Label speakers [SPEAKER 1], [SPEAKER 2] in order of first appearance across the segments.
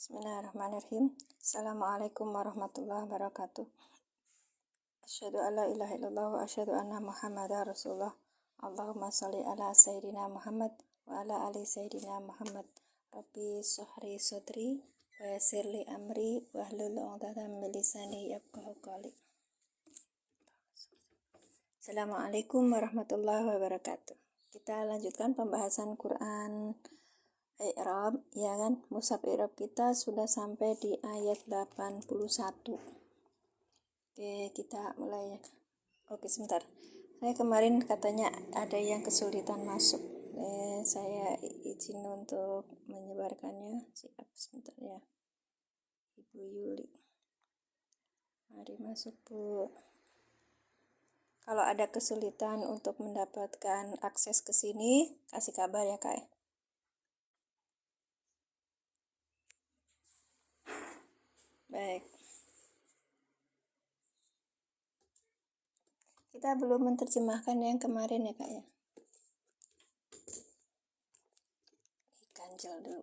[SPEAKER 1] Bismillahirrahmanirrahim. Assalamualaikum warahmatullahi wabarakatuh. Asyhadu an la ilaha illallah wa asyhadu anna Muhammadar Rasulullah. Allahumma sholli ala sayyidina Muhammad wa ala ali sayyidina Muhammad. Rabbi shrah sadri wa yassir li amri wa hlul 'uqdatam min lisani yafqahu qawli. Assalamualaikum warahmatullahi wabarakatuh. Kita lanjutkan pembahasan Quran I'rab, ya kan? Mushaf I'rab kita sudah sampai di ayat 81. Oke, kita mulai ya. Oke, sebentar. Saya kemarin katanya ada yang kesulitan masuk. Saya izin untuk menyebarkannya. Siap, sebentar ya. Ibu Yuli. Mari masuk, Bu. Kalau ada kesulitan untuk mendapatkan akses ke sini, kasih kabar ya, Kak. Baik. Kita belum menerjemahkan yang kemarin ya, Kak ya. Ganjel dulu.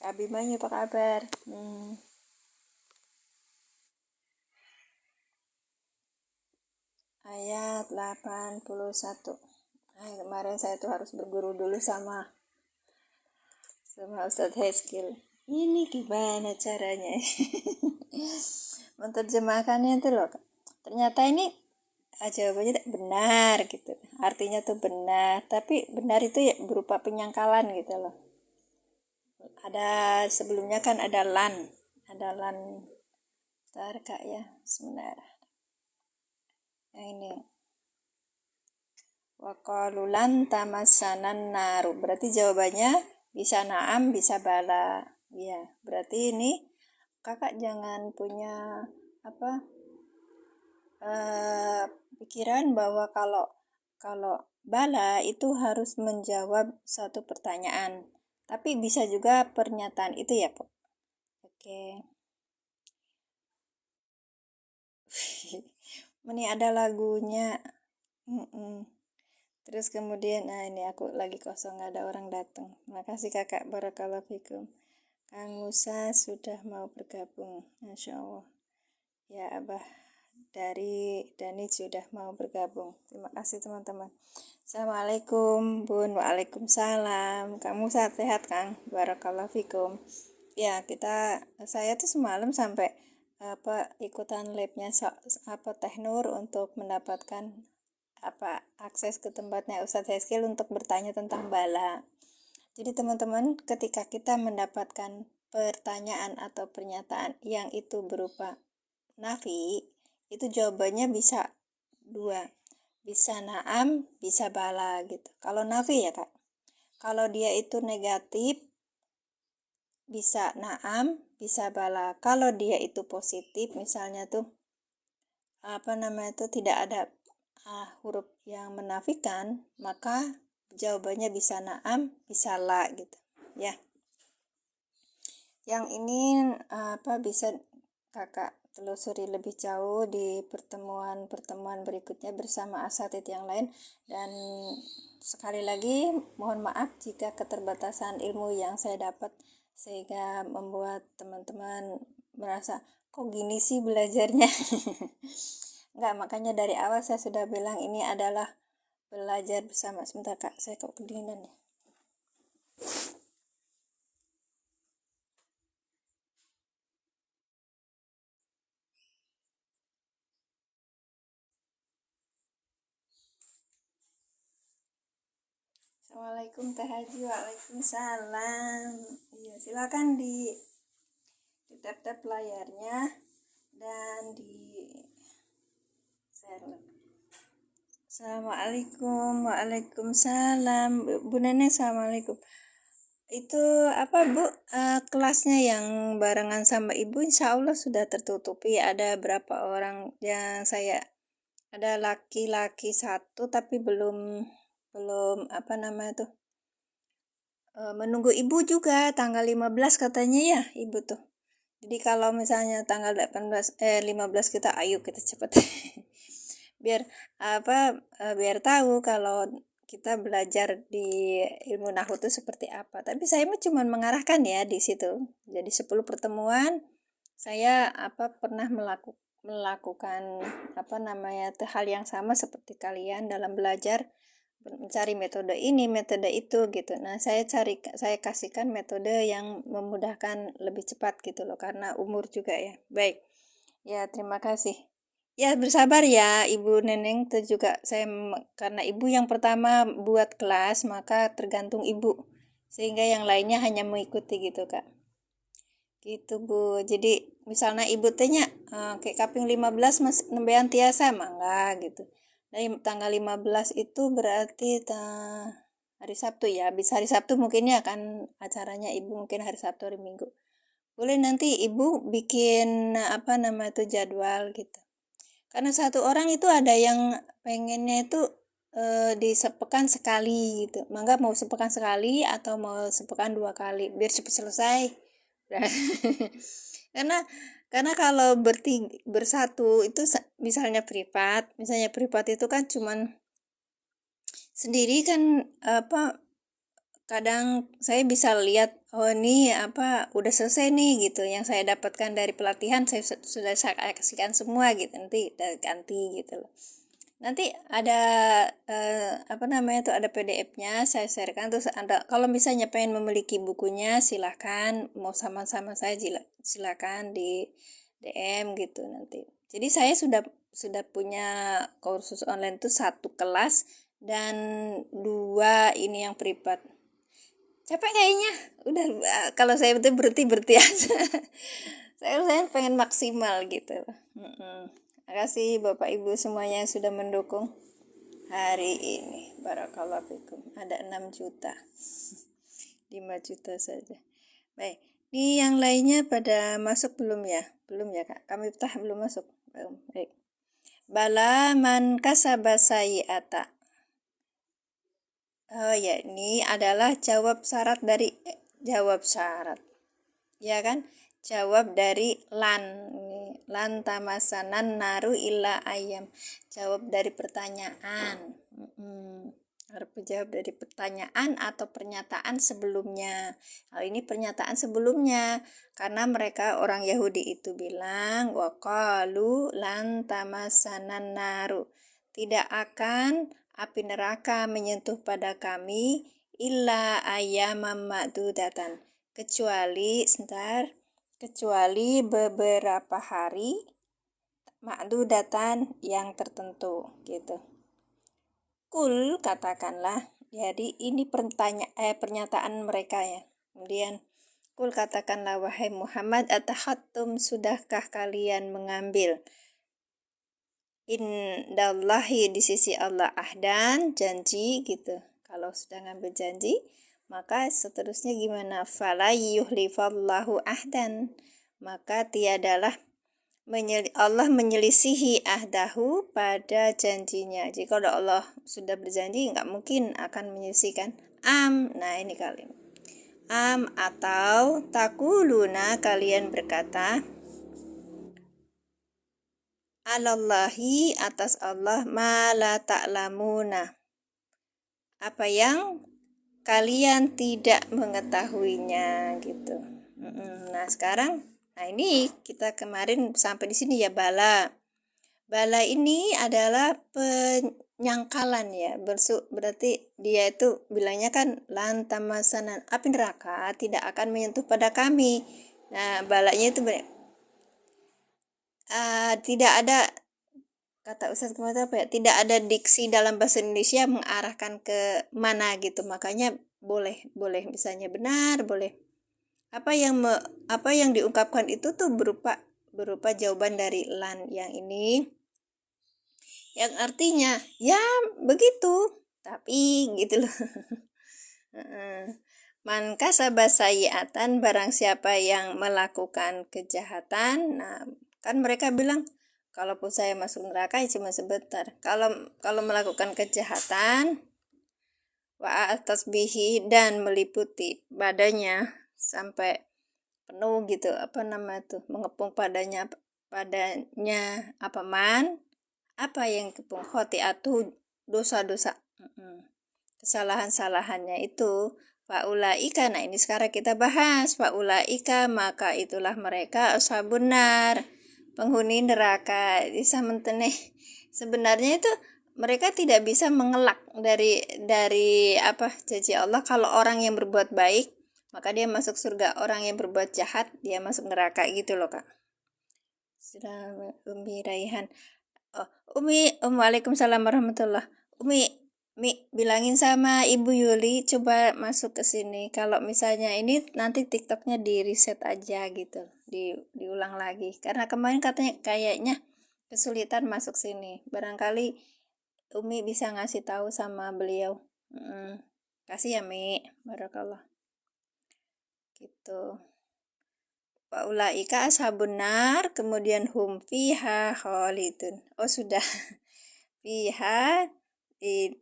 [SPEAKER 1] Kak Bimanya apa kabar? Ayat 81. Kemarin saya tuh harus berguru dulu sama Ustadz Heskil. Ini gimana caranya? Menerjemahkannya tuh loh. Ternyata ini jawabannya benar gitu. Artinya tuh benar, tapi benar itu ya berupa penyangkalan gitu loh. Ada sebelumnya kan ada lan. Bentar Kak ya, sebentar. Yang ini. Waqalulan tamassanan naru. Berarti jawabannya bisa na'am, bisa bala. Ya, berarti ini kakak jangan punya pikiran bahwa kalau bala itu harus menjawab satu pertanyaan. Tapi bisa juga pernyataan itu ya, Pak. Oke. Ini ada lagunya. Terus kemudian, ini aku lagi kosong, gak ada orang datang. Makasih kakak, barakallahu fikum. Kang Musa sudah mau bergabung, Masya Allah. Ya Abah dari Dani sudah mau bergabung. Terima kasih teman-teman. Assalamualaikum Bun, waalaikumsalam. Kang Musa sehat Kang, barakallahu fikum. Ya saya tuh semalam sampai ikutan labnya Teknur untuk mendapatkan akses ke tempatnya Ustadz Heskil untuk bertanya tentang bala. Jadi teman-teman, ketika kita mendapatkan pertanyaan atau pernyataan yang itu berupa nafi, itu jawabannya bisa dua, bisa na'am, bisa bala gitu. Kalau nafi ya Kak, kalau dia itu negatif, bisa na'am, bisa bala. Kalau dia itu positif, misalnya tuh tidak ada huruf yang menafikan, maka jawabannya bisa na'am, bisa la gitu ya. Yang ini bisa kakak telusuri lebih jauh di pertemuan berikutnya bersama asatidz yang lain. Dan sekali lagi mohon maaf jika keterbatasan ilmu yang saya dapat sehingga membuat teman-teman merasa kok gini sih belajarnya. Enggak, makanya dari awal saya sudah bilang ini adalah belajar bersama. Sebentar Kak, saya kok kedinginan ya. Assalamualaikum Teh Haji, waalaikumsalam. Iya, silakan di tap-tap layarnya dan di share. Assalamualaikum, waalaikumsalam. Bu Neneng, assalamualaikum. Itu Bu, kelasnya yang barengan sama Ibu insya Allah sudah tertutupi. Ada berapa orang yang ada laki-laki satu tapi belum menunggu Ibu juga tanggal 15 katanya ya Ibu tuh. Jadi kalau misalnya tanggal 15 kita ayo kita cepet. biar tahu kalau kita belajar di ilmu nahwu itu seperti apa. Tapi saya cuma mengarahkan ya di situ. Jadi 10 pertemuan saya pernah melakukan hal yang sama seperti kalian dalam belajar, mencari metode ini, metode itu gitu. Nah, saya kasihkan metode yang memudahkan lebih cepat gitu loh, karena umur juga ya. Baik. Ya, terima kasih. Ya, bersabar ya Ibu Neneng, itu juga karena Ibu yang pertama buat kelas, maka tergantung Ibu. Sehingga yang lainnya hanya mengikuti gitu, Kak. Gitu, Bu. Jadi, misalnya Ibu tanya, kayak kaping 15 Mas nembean tiasa, mangga gitu. Dari tanggal 15 itu berarti hari Sabtu ya. Bisa hari Sabtu mungkin ya kan acaranya Ibu mungkin hari Sabtu, hari Minggu. Boleh nanti Ibu bikin jadwal gitu. Karena satu orang itu ada yang pengennya itu di sepekan sekali gitu. Mangga mau sepekan sekali atau mau sepekan 2 kali biar cepat selesai. karena kalau bersatu itu misalnya privat itu kan cuman sendiri kan kadang saya bisa lihat, oh ini udah selesai nih gitu, yang saya dapatkan dari pelatihan sudah saya kasihkan semua gitu, nanti ganti gitu loh. Nanti ada ada PDF-nya saya sharekan, terus kalau misalnya pengen memiliki bukunya silahkan, mau sama-sama saya silahkan di DM gitu nanti. Jadi saya sudah punya kursus online itu 1 kelas dan 2 ini yang privat. Capek kayaknya, udah kalau saya berhenti aja. saya pengen maksimal gitu. Terima kasih Bapak Ibu semuanya yang sudah mendukung hari ini. Barakallahu fikum. Ada 6 juta. 5 juta saja. Baik, ini yang lainnya pada masuk belum ya? Belum ya Kak? Kami belum masuk. Baik. Bala man kasaba sayi'ata. Oh ya, ini adalah jawab syarat. Ya kan? Jawab dari lan. Lan tamasanan naru illa ayam. Jawab dari pertanyaan. Harus menjawab dari pertanyaan atau pernyataan sebelumnya. Hal ini pernyataan sebelumnya karena mereka orang Yahudi itu bilang waqalu lan tamasanan naru. Tidak akan api neraka menyentuh pada kami illa ayyamam ma'dudatan, kecuali beberapa hari ma'dudatan yang tertentu gitu. Kul, katakanlah. Jadi ini pernyataan mereka ya. Kemudian kul, katakanlah wahai Muhammad, atahattum, sudahkah kalian mengambil indallahi, di sisi Allah, ahdan, janji gitu. Kalau sudah ngambil janji, maka seterusnya gimana? Fala yuhlifallahu ahdan, maka tiadalah Allah menyelisihi ahdahu pada janjinya. Jadi kalau Allah sudah berjanji, nggak mungkin akan menyelisihikan. Nah ini kalimat atau takuluna, kalian berkata, alallahi, atas Allah, ma la ta'lamuna, apa yang kalian tidak mengetahuinya gitu. Nah sekarang, ini kita kemarin sampai di sini ya. Bala ini adalah penyangkalan ya. Berarti dia itu bilangnya kan lan tamasanan, api neraka tidak akan menyentuh pada kami. Nah balanya itu tidak ada, kata Ustaz kemarin tidak ada diksi dalam bahasa Indonesia mengarahkan ke mana gitu, makanya boleh misalnya benar, boleh apa yang diungkapkan itu tuh berupa jawaban dari lan yang ini, yang artinya ya begitu tapi gitu loh. Man kasaba sayi'atan, barang siapa yang melakukan kejahatan. Nah kan mereka bilang kalaupun saya masuk neraka ya cuma sebentar. Kalau melakukan kejahatan, wa atasbihi, dan meliputi badannya sampai penuh gitu, mengepung padanya apa yang kepung khotiatu, dosa-dosa. kesalahan-salahannya itu. Faulaika, nah ini sekarang kita bahas. Faulaika, maka itulah mereka ashabun nar, penghuni neraka. Bisa menteneh. Sebenarnya itu mereka tidak bisa mengelak dari apa janji Allah. Kalau orang yang berbuat baik maka dia masuk surga, orang yang berbuat jahat dia masuk neraka gitu loh Kak. Sudah Umi Raihan. Oh, Umi, Waalaikumsalam warahmatullah. Mi, bilangin sama Ibu Yuli coba masuk ke sini. Kalau misalnya ini nanti TikToknya di reset aja gitu, diulang lagi. Karena kemarin katanya kayaknya kesulitan masuk sini. Barangkali Umi bisa ngasih tahu sama beliau. Kasih ya Mi, barakallah. Gitu. Faulaika ashabun nar, kemudian hum fiha khalidun. Oh sudah. Fiha di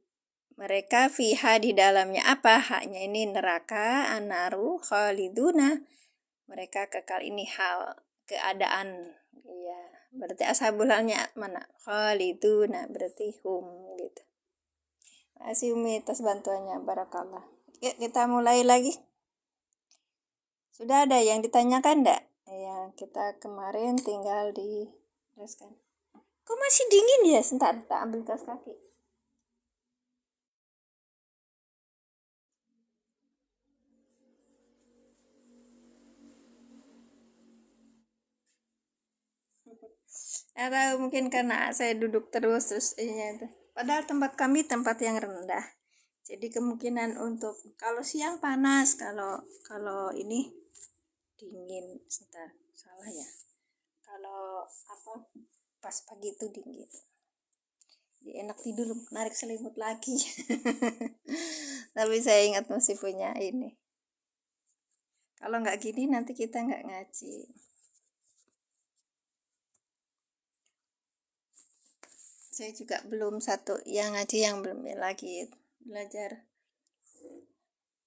[SPEAKER 1] mereka fiha di dalamnya apa? Haknya ini neraka, anaru khaliduna. Mereka kekal, ini hal keadaan. Iya, berarti ashabulnya mana? Khaliduna berarti hum gitu. Makasih Umi atas bantuannya, barakallah. Yuk kita mulai lagi. Sudah ada yang ditanyakan enggak? Ya, kita kemarin tinggal dijelaskan. Kok masih dingin ya? Sebentar, tak ambil kaos kaki. Atau mungkin karena saya duduk terus ini itu. Padahal tempat kami tempat yang rendah. Jadi kemungkinan untuk kalau siang panas, kalau ini dingin. Sebentar, salah ya. Kalau apa pas pagi itu dingin. Jadi enak tidur, narik selimut lagi. Tapi saya ingat masih punya ini. Kalau nggak gini nanti kita nggak ngaji. Saya juga belum satu yang ngaji, yang belum lagi belajar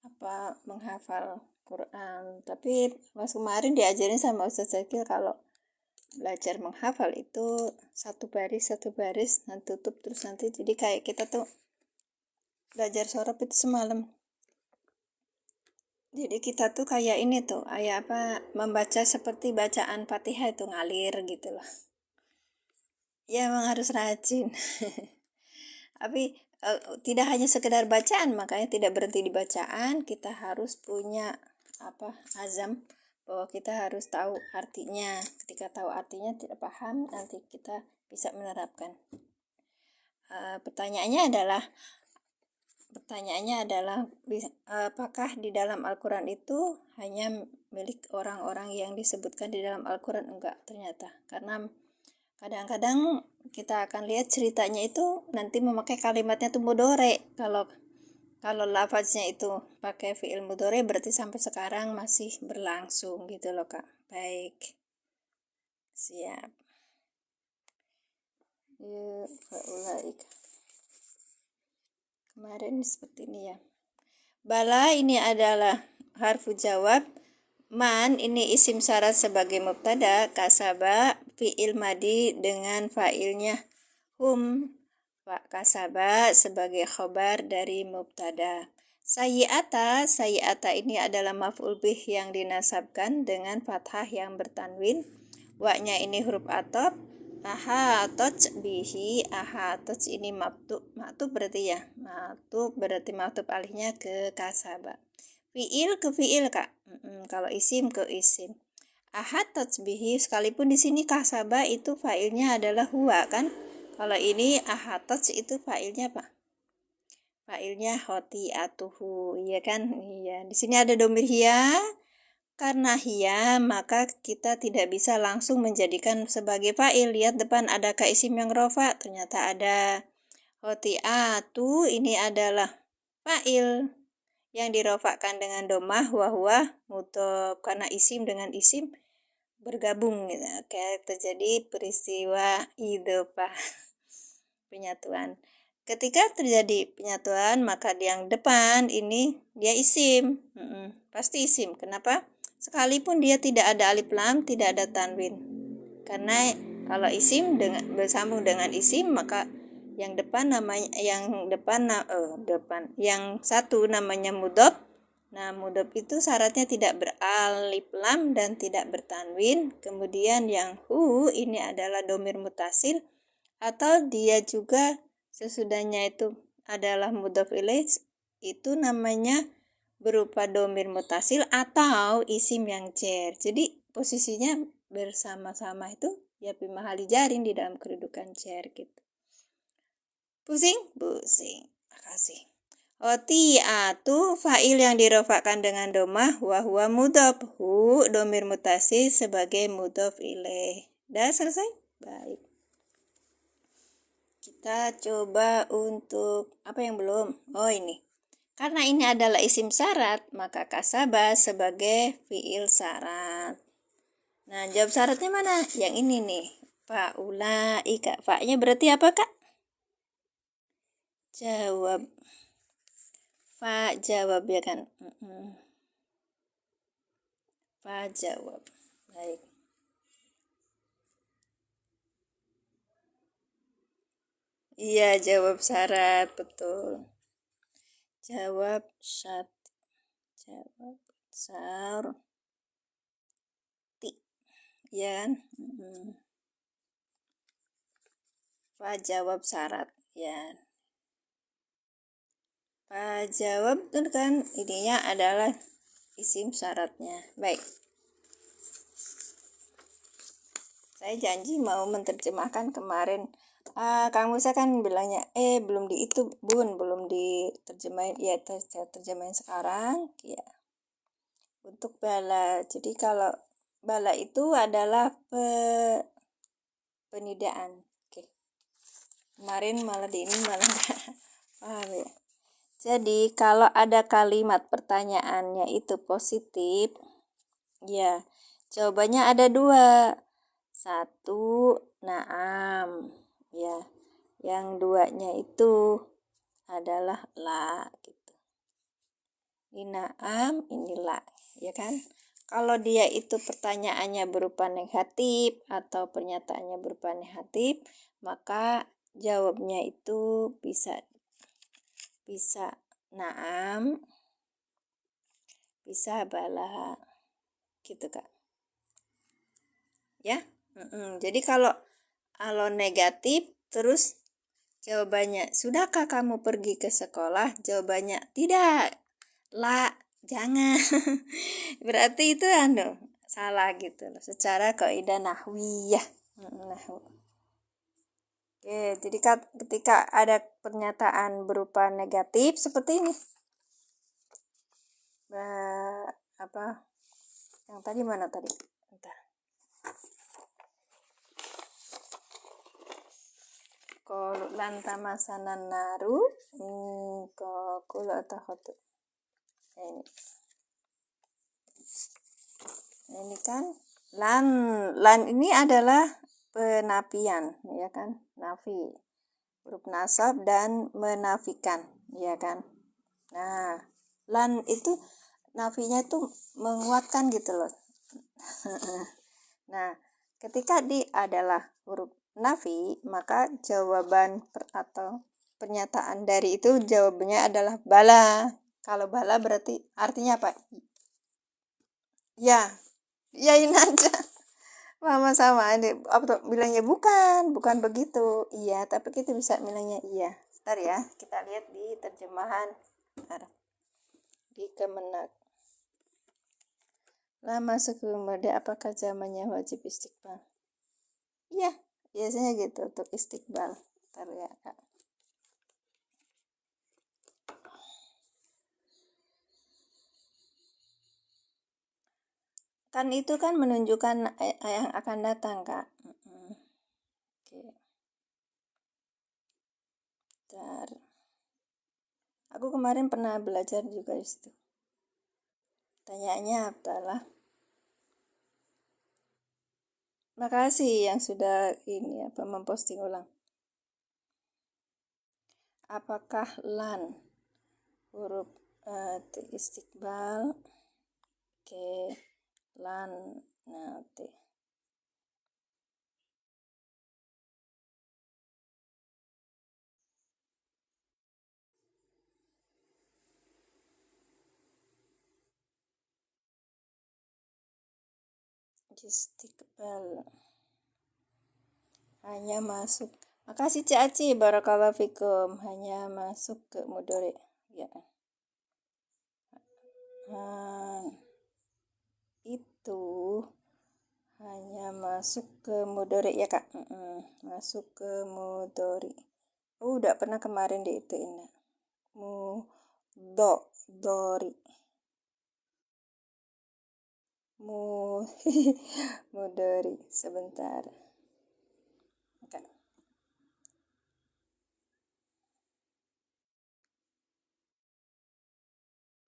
[SPEAKER 1] apa menghafal Quran. Tapi pas kemarin diajarin sama Ustaz Zakil kalau belajar menghafal itu satu baris nanti tutup terus nanti, jadi kayak kita tuh belajar sorob itu semalam. Jadi kita tuh kayak ini tuh, kayak apa, membaca seperti bacaan Fatihah itu ngalir gitu loh. Ya memang harus rajin. Tapi tidak hanya sekedar bacaan, makanya tidak berhenti di bacaan, kita harus punya apa azam bahwa kita harus tahu artinya. Ketika tahu artinya tidak paham, nanti kita bisa menerapkan. Pertanyaannya adalah apakah di dalam Al-Quran itu hanya milik orang-orang yang disebutkan di dalam Al-Quran? Enggak, ternyata. Karena kadang-kadang kita akan lihat ceritanya itu nanti memakai kalimatnya itu mudhari. Kalau lafaznya itu pakai fi'il mudhari berarti sampai sekarang masih berlangsung gitu loh Kak. Baik. Siap. Yuk, faulaika. Kemarin seperti ini ya. Bala ini adalah harfu jawab. Man ini isim syarat sebagai mubtada, kasaba fi'il madi dengan fa'ilnya hum, kasaba sebagai khobar dari mubtada. Sayyi'ata ini adalah maf'ul bih yang dinasabkan dengan fathah yang bertanwin. Wa-nya ini huruf atop. Ahatoj bihi, ahatoj ini maktub berarti ya. Maktub berarti maktub alihnya ke kasaba. Fi'il ke fi'il Kak. Kalau isim ke isim. Ahatoj bihi, sekalipun di sini kasaba itu fa'ilnya adalah huwa kan. Kalau ini ahatoj itu fa'ilnya apa? Fa'ilnya khoti'atuhu, iya kan? Iya. Di sini ada domir hiya. Karena hiya, maka kita tidak bisa langsung menjadikan sebagai fa'il. Lihat depan adakah isim yang rofa? Ternyata ada. Khoti'atu ini adalah fa'il yang dirofakkan dengan domah huwa mudhof, karena isim dengan isim bergabung gitu. Kayak terjadi peristiwa idhofah, penyatuan. Ketika terjadi penyatuan maka yang depan ini dia isim. Pasti isim. Kenapa? Sekalipun dia tidak ada alif lam, tidak ada tanwin. Karena kalau isim bersambung dengan isim maka Yang satu namanya mudhof. Nah, mudhof itu syaratnya tidak beralif lam dan tidak bertanwin. Kemudian yang hu ini adalah domir mutasil, atau dia juga sesudahnya itu adalah mudhof ilaih, itu namanya berupa domir mutasil atau isim yang cer. Jadi posisinya bersama-sama itu ya fi mahali jarin di dalam kedudukan cer gitu. Pusing? Pusing. Makasih. Oti'atu fa'il yang dirofakkan dengan domah wa huwa mudhof. Hu domir mutasil sebagai mudhof ilaih. Dah selesai? Baik. Kita coba untuk apa yang belum? Oh, ini. Karena ini adalah isim syarat, maka kasabah sebagai fiil syarat. Nah, jawab syaratnya mana? Yang ini nih. Fa'ulaika. Fa'nya berarti apa, Kak? Jawab. Fa jawab ya kan? Fa jawab. Baik. Iya, jawab syarat, betul. Jawab syarat. Jawab syarti. Ya kan? Fa jawab syarat. Ya. Fa jawab itu kan ininya adalah isim syaratnya. Baik. Saya janji mau menerjemahkan kemarin. Kang Musa kan bilangnya, belum di itu bun, belum diterjemahin. Ya, terjemahin sekarang. Ya. Untuk bala. Jadi kalau bala itu adalah penidaan. Oke. Kemarin malah di ini malah paham ya. Jadi kalau ada kalimat pertanyaannya itu positif, ya jawabannya ada dua. Satu, naam, ya. Yang duanya itu adalah la gitu. Ini naam, ini la, ya kan? Kalau dia itu pertanyaannya berupa negatif atau pernyataannya berupa negatif, maka jawabnya itu bisa naam, bisa bala, gitu Kak. Ya, jadi kalau negatif terus jawabannya, sudahkah kamu pergi ke sekolah? Jawabannya, tidak. La, jangan. Berarti itu salah gitu loh. Secara kaidah nahwiyah. Oke, jadi ketika ada pernyataan berupa negatif seperti ini. Apa? Yang tadi mana tadi? Bentar. Kalau lantama sanan naru, kalau atahotu. Ini kan lan ini adalah penafian, ya kan? Nafi, huruf nasab dan menafikan, ya kan? Nah, lan itu nafinya itu menguatkan gitu loh. Nah, ketika di adalah huruf nafi, maka jawaban atau pernyataan dari itu jawabannya adalah bala. Kalau bala berarti artinya apa? Ya, iyain aja. Mama sama adik bilangnya bukan begitu. Iya, tapi kita bisa bilangnya iya. Sebentar ya, kita lihat di terjemahan Arab. Di Kemenak. Lama sebelum ada apakah zamannya wajib istiqbal? Iya, biasanya gitu untuk istiqbal. Bentar ya, Kak. Kan itu kan menunjukkan yang akan datang, Kak. Oke. Bentar. Aku kemarin pernah belajar juga di situ. Tanyaannya adalah, makasih yang sudah memposting ulang. Apakah lan huruf istiqbal? Oke, lan nanti. istiqbal hanya masuk. Makasih Cik Aci, barakallahu fikum. Hanya masuk ke mudhari ya. Itu hanya masuk ke mudhari ya Kak. Masuk ke mudhari. Udah pernah kemarin di itu ini. Mudhari. Mudhari sebentar. Kak.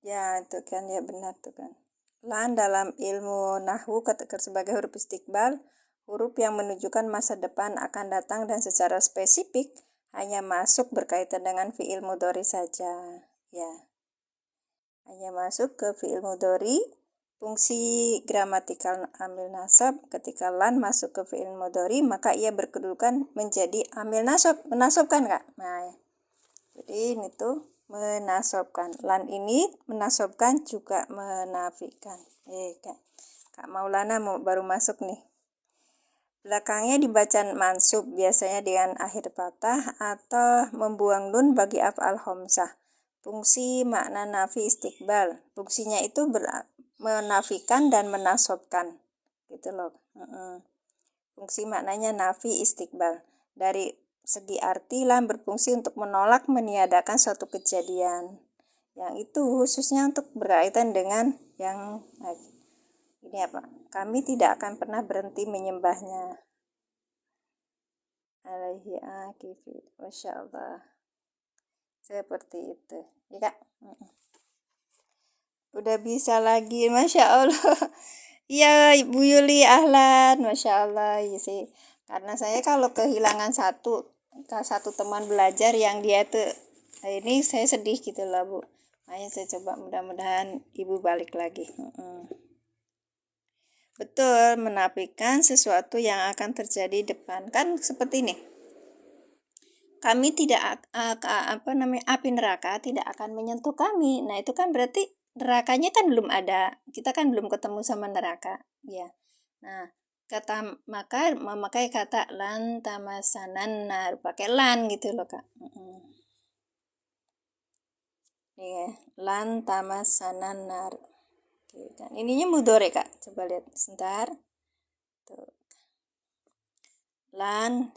[SPEAKER 1] Ya, itu kan ya benar tuh kan. Lan dalam ilmu nahwu ketika sebagai huruf istiqbal, huruf yang menunjukkan masa depan akan datang dan secara spesifik hanya masuk berkaitan dengan fi'il mudhari saja. Ya. Hanya masuk ke fi'il mudhari, fungsi gramatikal amil nasab. Ketika lan masuk ke fi'il mudhari, maka ia berkedudukan menjadi amil nasab. Menasabkan Kak? Nah, jadi ini tuh menasobkan. Lan ini menasobkan juga menafikan. Kak Maulana baru masuk nih. Belakangnya dibaca mansub biasanya dengan akhir patah atau membuang nun bagi af'al khamsah. Fungsi makna nafi istiqbal. Fungsinya itu menafikan dan menasobkan. Gitu loh. Fungsi maknanya nafi istiqbal. Dari segi arti lam berfungsi untuk menolak meniadakan suatu kejadian. Yang itu khususnya untuk berkaitan dengan yang ini apa? Kami tidak akan pernah berhenti menyembahnya. Alaihi akifid. Masya Allah. Seperti itu. Ya Kak? Udah bisa lagi. Masya Allah. Iya Ibu Yuli, ahlan. Masya Allah. Ya sih. Karena saya kalau kehilangan satu teman belajar yang dia tuh ini saya sedih gitu lah Bu. Makanya saya coba mudah-mudahan Ibu balik lagi. Betul, menafikan sesuatu yang akan terjadi depan. Kan seperti ini. Kami tidak api neraka tidak akan menyentuh kami. Nah, itu kan berarti nerakanya kan belum ada. Kita kan belum ketemu sama neraka, ya. Nah, maka memakai kata lan tamasanan nar, pakai lan gitu loh Kak. Ya, lan tamasanan nar. Oke, dan ininya mudhari Kak. Coba lihat sebentar. Tuh. Lan,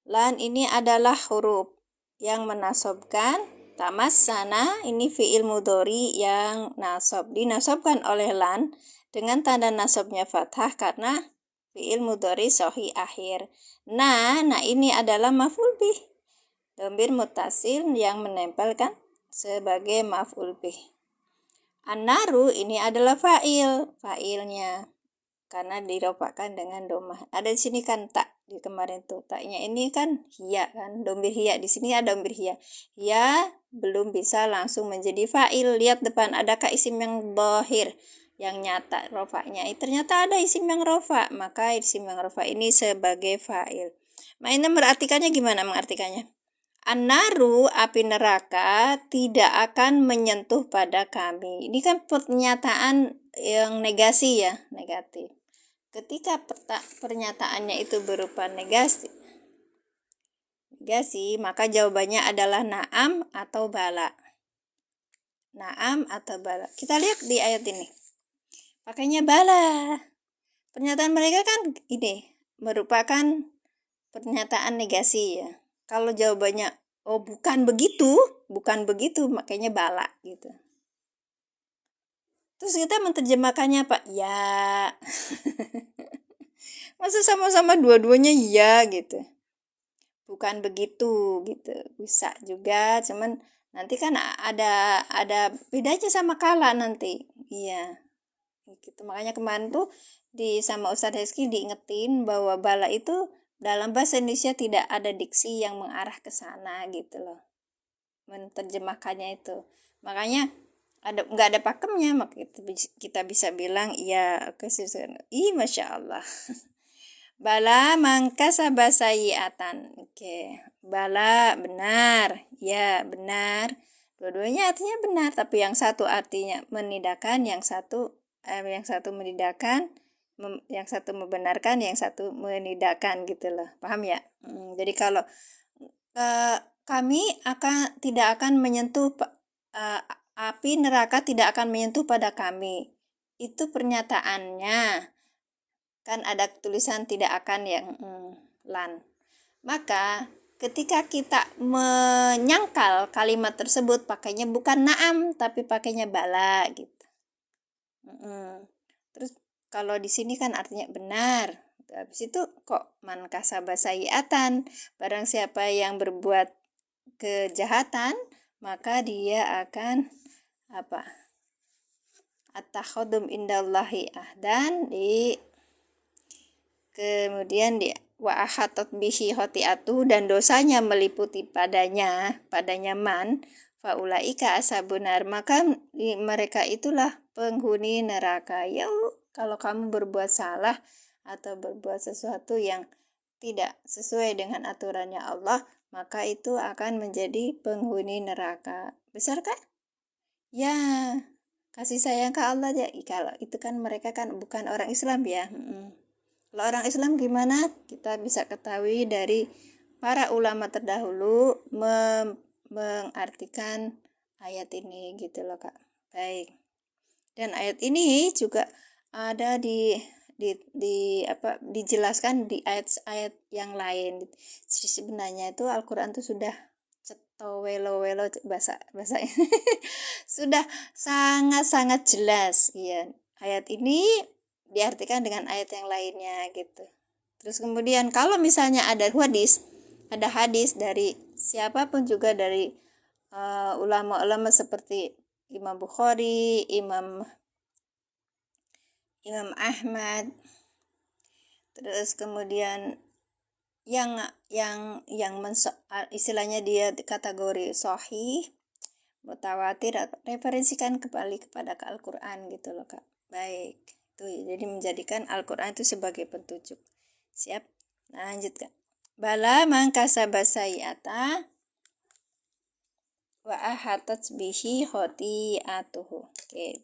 [SPEAKER 1] lan ini adalah huruf yang menasobkan. Tamassana ini fi'il mudhari yang nasab. Dinasobkan oleh lan dengan tanda nasabnya fathah karena fi'il mudhari sahih akhir. Nah ini adalah maf'ul bih. Dhamir muttasil yang menempelkan sebagai maf'ul bih. An-naru ini adalah fa'ilnya karena dirofakkan dengan domah. Ada di sini kan tak di kemarin tuh taknya ini kan hiya kan, domir hiya. Di sini ada domir hiya. Hiya belum bisa langsung menjadi fa'il. Lihat depan adakah isim yang dhahir yang nyata rofaknya. Ternyata ada isim yang rofa, maka isim yang rofa ini sebagai fa'il. Mainnya mengartikannya gimana mengartikannya? An-naru, api neraka, tidak akan menyentuh pada kami. Ini kan pernyataan yang negasi ya, negatif. Ketika pernyataannya itu berupa negasi, maka jawabannya adalah na'am atau bala. Na'am atau bala. Kita lihat di ayat ini. Pakainya bala. Pernyataan mereka kan ini merupakan pernyataan negasi ya. Kalau jawabannya oh bukan begitu, makanya bala gitu. Terus kita menerjemahkannya apa? Ya. Masa sama-sama dua-duanya ya gitu. Bukan begitu gitu. Bisa juga, cuman nanti kan ada bedanya sama kala nanti. Iya. Gitu. Makanya kemarin tuh sama Ustadz Heski diingetin bahwa bala itu dalam bahasa Indonesia tidak ada diksi yang mengarah ke sana gitu loh. Menerjemahkannya itu. Makanya nggak ada pakemnya, maka kita bisa bilang iya oke Masya Allah. Bala mangkasaba sayiatan. Oke. Bala benar. Ya, benar. Dua-duanya artinya benar, tapi yang satu artinya menindakan, yang satu menindakan, yang satu membenarkan, yang satu menidakkan gitu loh. Paham ya? Jadi kalau kami tidak akan menyentuh api neraka tidak akan menyentuh pada kami. Itu pernyataannya. Kan ada tulisan tidak akan yang lan. Maka ketika kita menyangkal kalimat tersebut pakainya bukan na'am tapi pakainya bala gitu. Terus kalau di sini kan artinya benar. Habis itu kok man kasaba sayiatan, barang siapa yang berbuat kejahatan maka dia akan apa? At-takhadum indallahi ahdan kemudian dia wa ahatat bihi khoti'atu dan dosanya meliputi padanya man faulaika ashabunar maka mereka itulah penghuni neraka. Ya kalau kamu berbuat salah atau berbuat sesuatu yang tidak sesuai dengan aturannya Allah, maka itu akan menjadi penghuni neraka. Besar kan? Ya, kasih sayang ke Allah ya. Kalau itu kan mereka kan bukan orang Islam ya. Kalau orang Islam gimana? Kita bisa ketahui dari para ulama terdahulu mengartikan ayat ini gitu loh Kak. Baik. Dan ayat ini juga ada dijelaskan di ayat-ayat yang lain. Jadi sebenarnya itu Al-Qur'an itu sudah welo bahasa sudah sangat-sangat jelas ya. Ayat ini diartikan dengan ayat yang lainnya gitu. Terus kemudian kalau misalnya ada hadis dari siapapun juga dari ulama-ulama seperti Imam Bukhari, Imam Ahmad, terus kemudian yang istilahnya dia kategori sahih, mutawatir, referensikan kembali kepada Al-Qur'an gitu loh Kak. Baik. Tuh, jadi menjadikan Al-Qur'an itu sebagai petunjuk. Siap? Nah, lanjut Kak. Bala man kasaba sayi'ata wa ahatat bihi khoti'atuhu. Oke.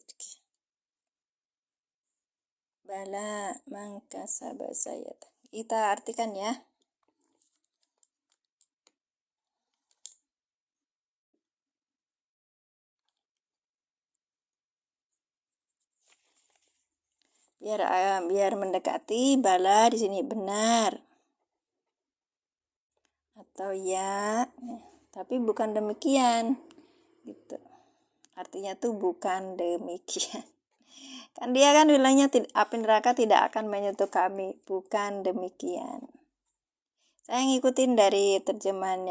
[SPEAKER 1] Bala man kasaba sayi'ata. Kita artikan ya. Biar mendekati bala di sini benar atau ya, tapi bukan demikian gitu. Artinya tuh bukan demikian. Kan dia kan bilangnya api neraka tidak akan menyentuh kami, bukan demikian. Saya ngikutin dari terjemahan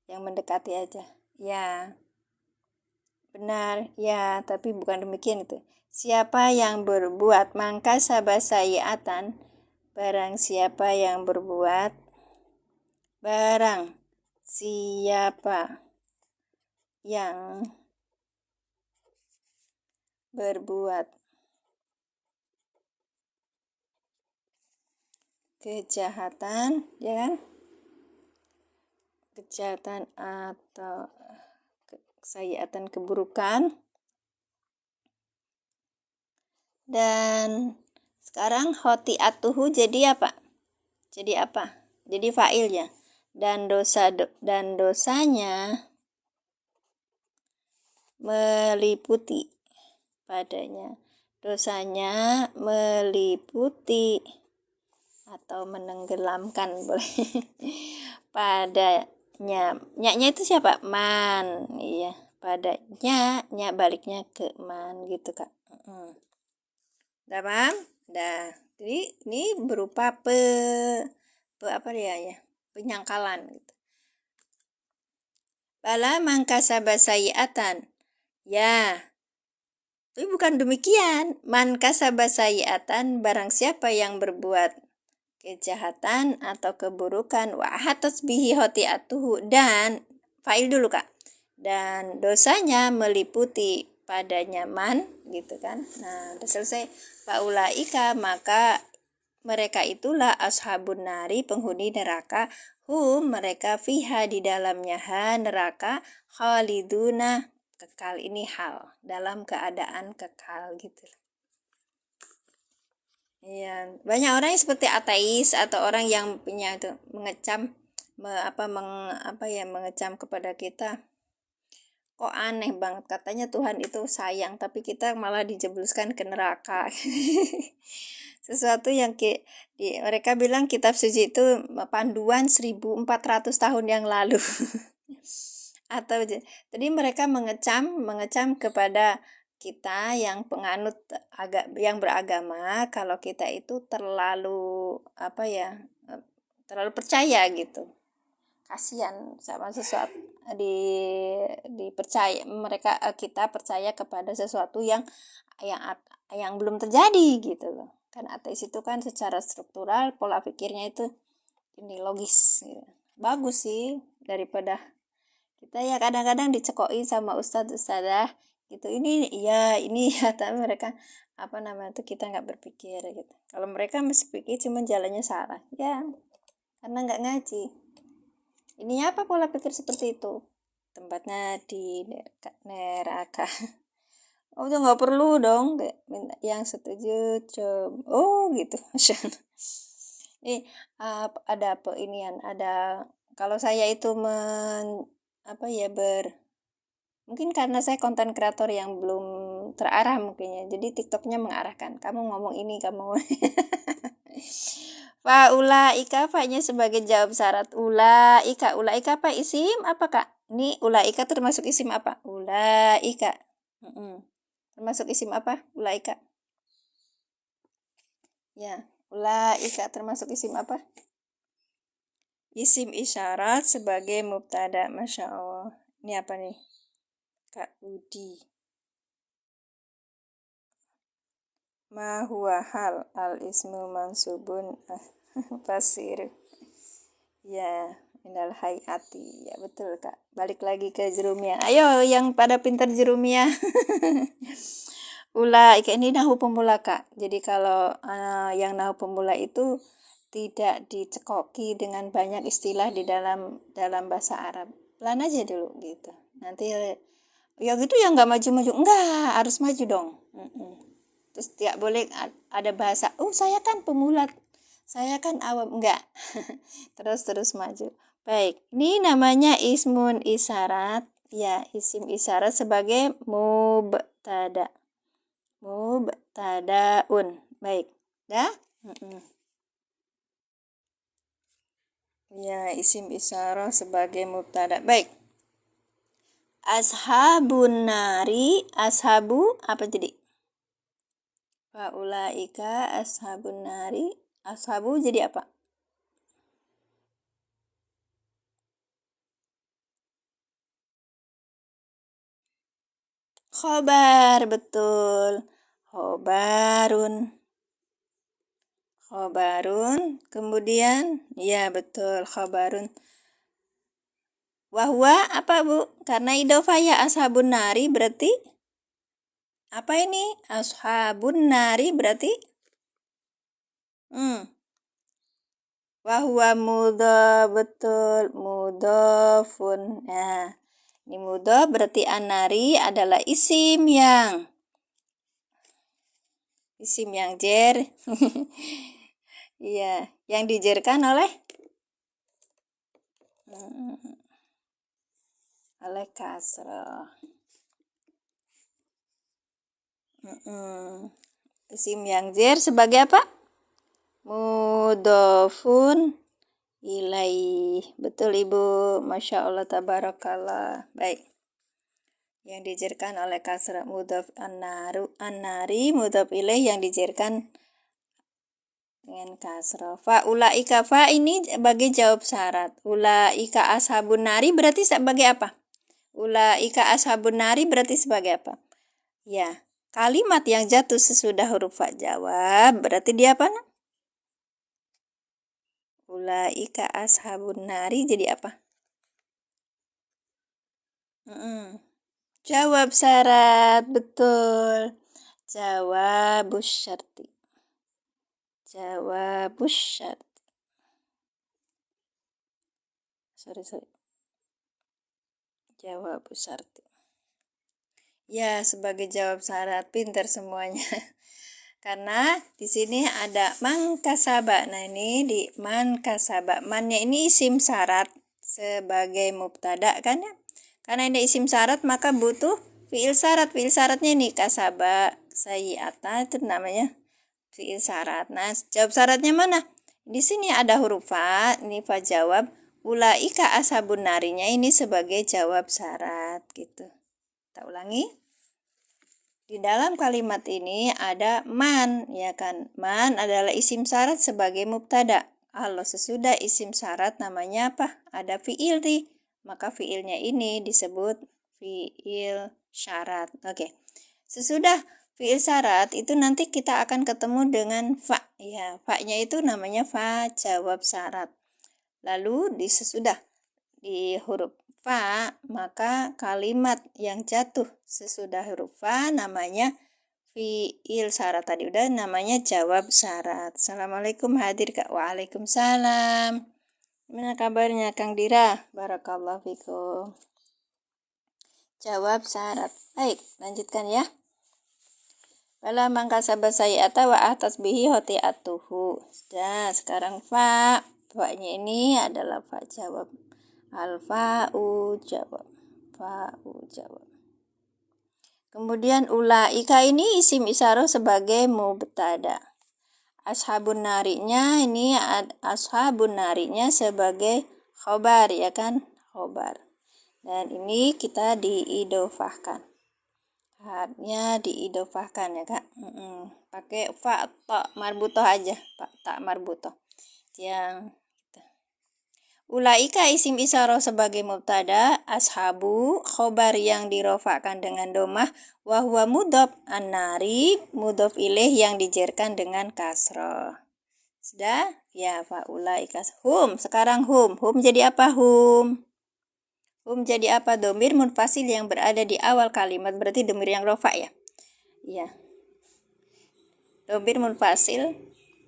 [SPEAKER 1] yang mendekati aja. Ya. Benar, ya, tapi bukan demikian itu. Siapa yang berbuat mangka sabasayiatan, barang siapa yang berbuat kejahatan, ya kan? Kejahatan atau sayiatan keburukan. Dan sekarang khoti'atuhu jadi apa? Jadi fa'ilnya. Dan dosanya meliputi padanya. Dosanya meliputi atau menenggelamkan boleh padanya. Nya itu siapa? Man. Iya, padanya, nya baliknya ke man gitu Kak. Udah paham? Dah. Jadi ini berupa penyangkalan gitu. Bala mangkasaba sayiatan. Ya. Tapi bukan demikian. Man kasaba sayiatan, barang siapa yang berbuat kejahatan atau keburukan, wa hatat bihi khoti'atuhu, dan fa'il dulu Kak. Dan dosanya meliputi padanya man gitu kan. Nah, udah selesai. Faulaika, maka mereka itulah ashabun nari, penghuni neraka. Mereka fiha, di dalamnya neraka, khaliduna, kekal. Ini hal dalam keadaan kekal gitu. Iya, banyak orang yang seperti ateis atau orang yang punya itu mengecam mengecam kepada kita. Kok aneh banget katanya Tuhan itu sayang, tapi kita malah dijebluskan ke neraka. Sesuatu yang mereka bilang kitab suci itu panduan 1400 tahun yang lalu. Atau jadi mereka mengecam kepada kita yang penganut yang beragama, kalau kita itu terlalu terlalu percaya gitu. Kasihan sama sesuatu dipercaya mereka, kita percaya kepada sesuatu yang yang belum terjadi gitu loh. Kan ateis itu kan secara struktural pola pikirnya itu ini logis gitu. Bagus sih daripada kita ya kadang-kadang dicekoki sama ustadz-ustadzah gitu, ini ya tapi mereka itu kita nggak berpikir gitu. Kalau mereka mesti pikir cuma jalannya salah ya karena nggak ngaji. Ini apa pola pikir seperti itu? Tempatnya di neraka. Oh, udah nggak perlu dong, minta yang setuju coba. Oh, gitu. Ini ada kalau saya itu mungkin karena saya konten kreator yang belum terarah mungkin ya. Jadi TikToknya mengarahkan. Kamu ngomong ini, kamu Ulaika fa-nya sebagai jawab syarat. Ulaika apa isim apa Kak? Ini ulaika termasuk isim apa? Ulaika. Termasuk isim apa? Ulaika. Ya, ulaika termasuk isim apa? Isim isyarat sebagai mubtada. Masya Allah. Ini apa nih? Kak Budi. Ma huwa hal al ismu mansubun pasir. Ya, minal hayati. Ya betul Kak. Balik lagi ke jerumiyah. Ayo yang pada pintar jerumiyah. Ulaika ini nahu pemula Kak. Jadi kalau yang nahu pemula itu tidak dicekoki dengan banyak istilah di dalam bahasa Arab. Pelan aja dulu gitu. Nanti ya gitu ya nggak maju-maju. Enggak, harus maju dong. Terus tidak boleh ada bahasa, oh saya kan pemula, saya kan awam. Enggak. Terus maju. Baik, ini namanya ismun isyarat. Ya, isim isyarat sebagai mubtada. Mubtadaun. Baik. Dah? Ya, isim isyarat sebagai mubtada. Baik. Ashabun nari, ashabu apa jadi? Faulaika ashabun nari. Ashabu jadi apa? Khobar, betul. Khobarun. Khobarun. Kemudian, ya betul, khobarun. Wahwa apa Bu? Karena idofah ya ashabun nari berarti apa ini? Ashabun nari berarti wahwa mudhof, betul, mudhofun. Nah, ini mudhof berarti anari adalah isim yang jer. Iya, yang dijerkan oleh kasroh. Isim yang jer sebagai apa? Mudhofun ilaih. Betul Ibu. Masya Allah tabarakallah. Baik. Yang dijerkan oleh kasrah mudhaf an-nari mudhaf ilaih yang dijerkan dengan kasrah. Fa ulaika fa ini sebagai jawab syarat. Ulaika ashabun nari berarti sebagai apa? Ulaika ashabun nari berarti sebagai apa? Ya, kalimat yang jatuh sesudah huruf fa jawab berarti dia apa? Ulaika ashabun nari jadi apa? Jawab syarat, betul. Jawabus syarti. Jawabus syarti. Sorry. Jawabus syarti. Ya, sebagai jawab syarat, pintar semuanya. Karena di sini ada man kasaba. Nah, ini di man kasaba. Mannya ini isim syarat sebagai mubtada kan ya. Karena ini isim syarat maka butuh fiil syarat. Fiil syaratnya ini kasaba sayyi'ata, itu namanya fiil syarat. Nah, jawab syaratnya mana? Di sini ada huruf fa, ini fa jawab. Ulaika ashabun narinya ini sebagai jawab syarat gitu. Kita ulangi. Di dalam kalimat ini ada man, ya kan? Man adalah isim syarat sebagai mubtada. Kalau sesudah isim syarat namanya apa? Ada fiil nih. Maka fiilnya ini disebut fiil syarat. Oke. Sesudah fiil syarat itu nanti kita akan ketemu dengan fa. Ya, fa-nya itu namanya fa jawab syarat. Lalu sesudah di huruf fa, maka kalimat yang jatuh sesudah huruf fa namanya fiil syarat. Tadi udah namanya jawab syarat. Assalamualaikum hadir Kak. Waalaikumsalam. Gimana kabarnya Kang Dira? Barakallahu fikum. Jawab syarat. Baik, lanjutkan ya. Wala mangkasaba sayyi'ata wa atas bihi hoti'atuhu. Sudah, sekarang fa. Fa-nya ini adalah fa jawab. Al-fa'u jawab. Fa'u jawab. Kemudian ulaika ini isim isyarah sebagai mubtada. Ashabun narinya ini ashabun narinya sebagai khobar, ya kan? Khobar. Dan ini kita diidofahkan. Artinya diidofahkan ya Kak. Pakai fa ta marbutoh aja, Pak, tak marbutoh. Yang ulaika isim isyarah sebagai mubtada, ashabu khobar yang dirofakan dengan domah, wa huwa mudhof, an-nari mudhof ilaih yang dijerkan dengan kasroh. Sudah? Ya, fa ulaika hum. Sekarang hum. Hum jadi apa hum? Hum jadi apa? Domir munfasil yang berada di awal kalimat, berarti domir yang rofa ya? Iya. Domir munfasil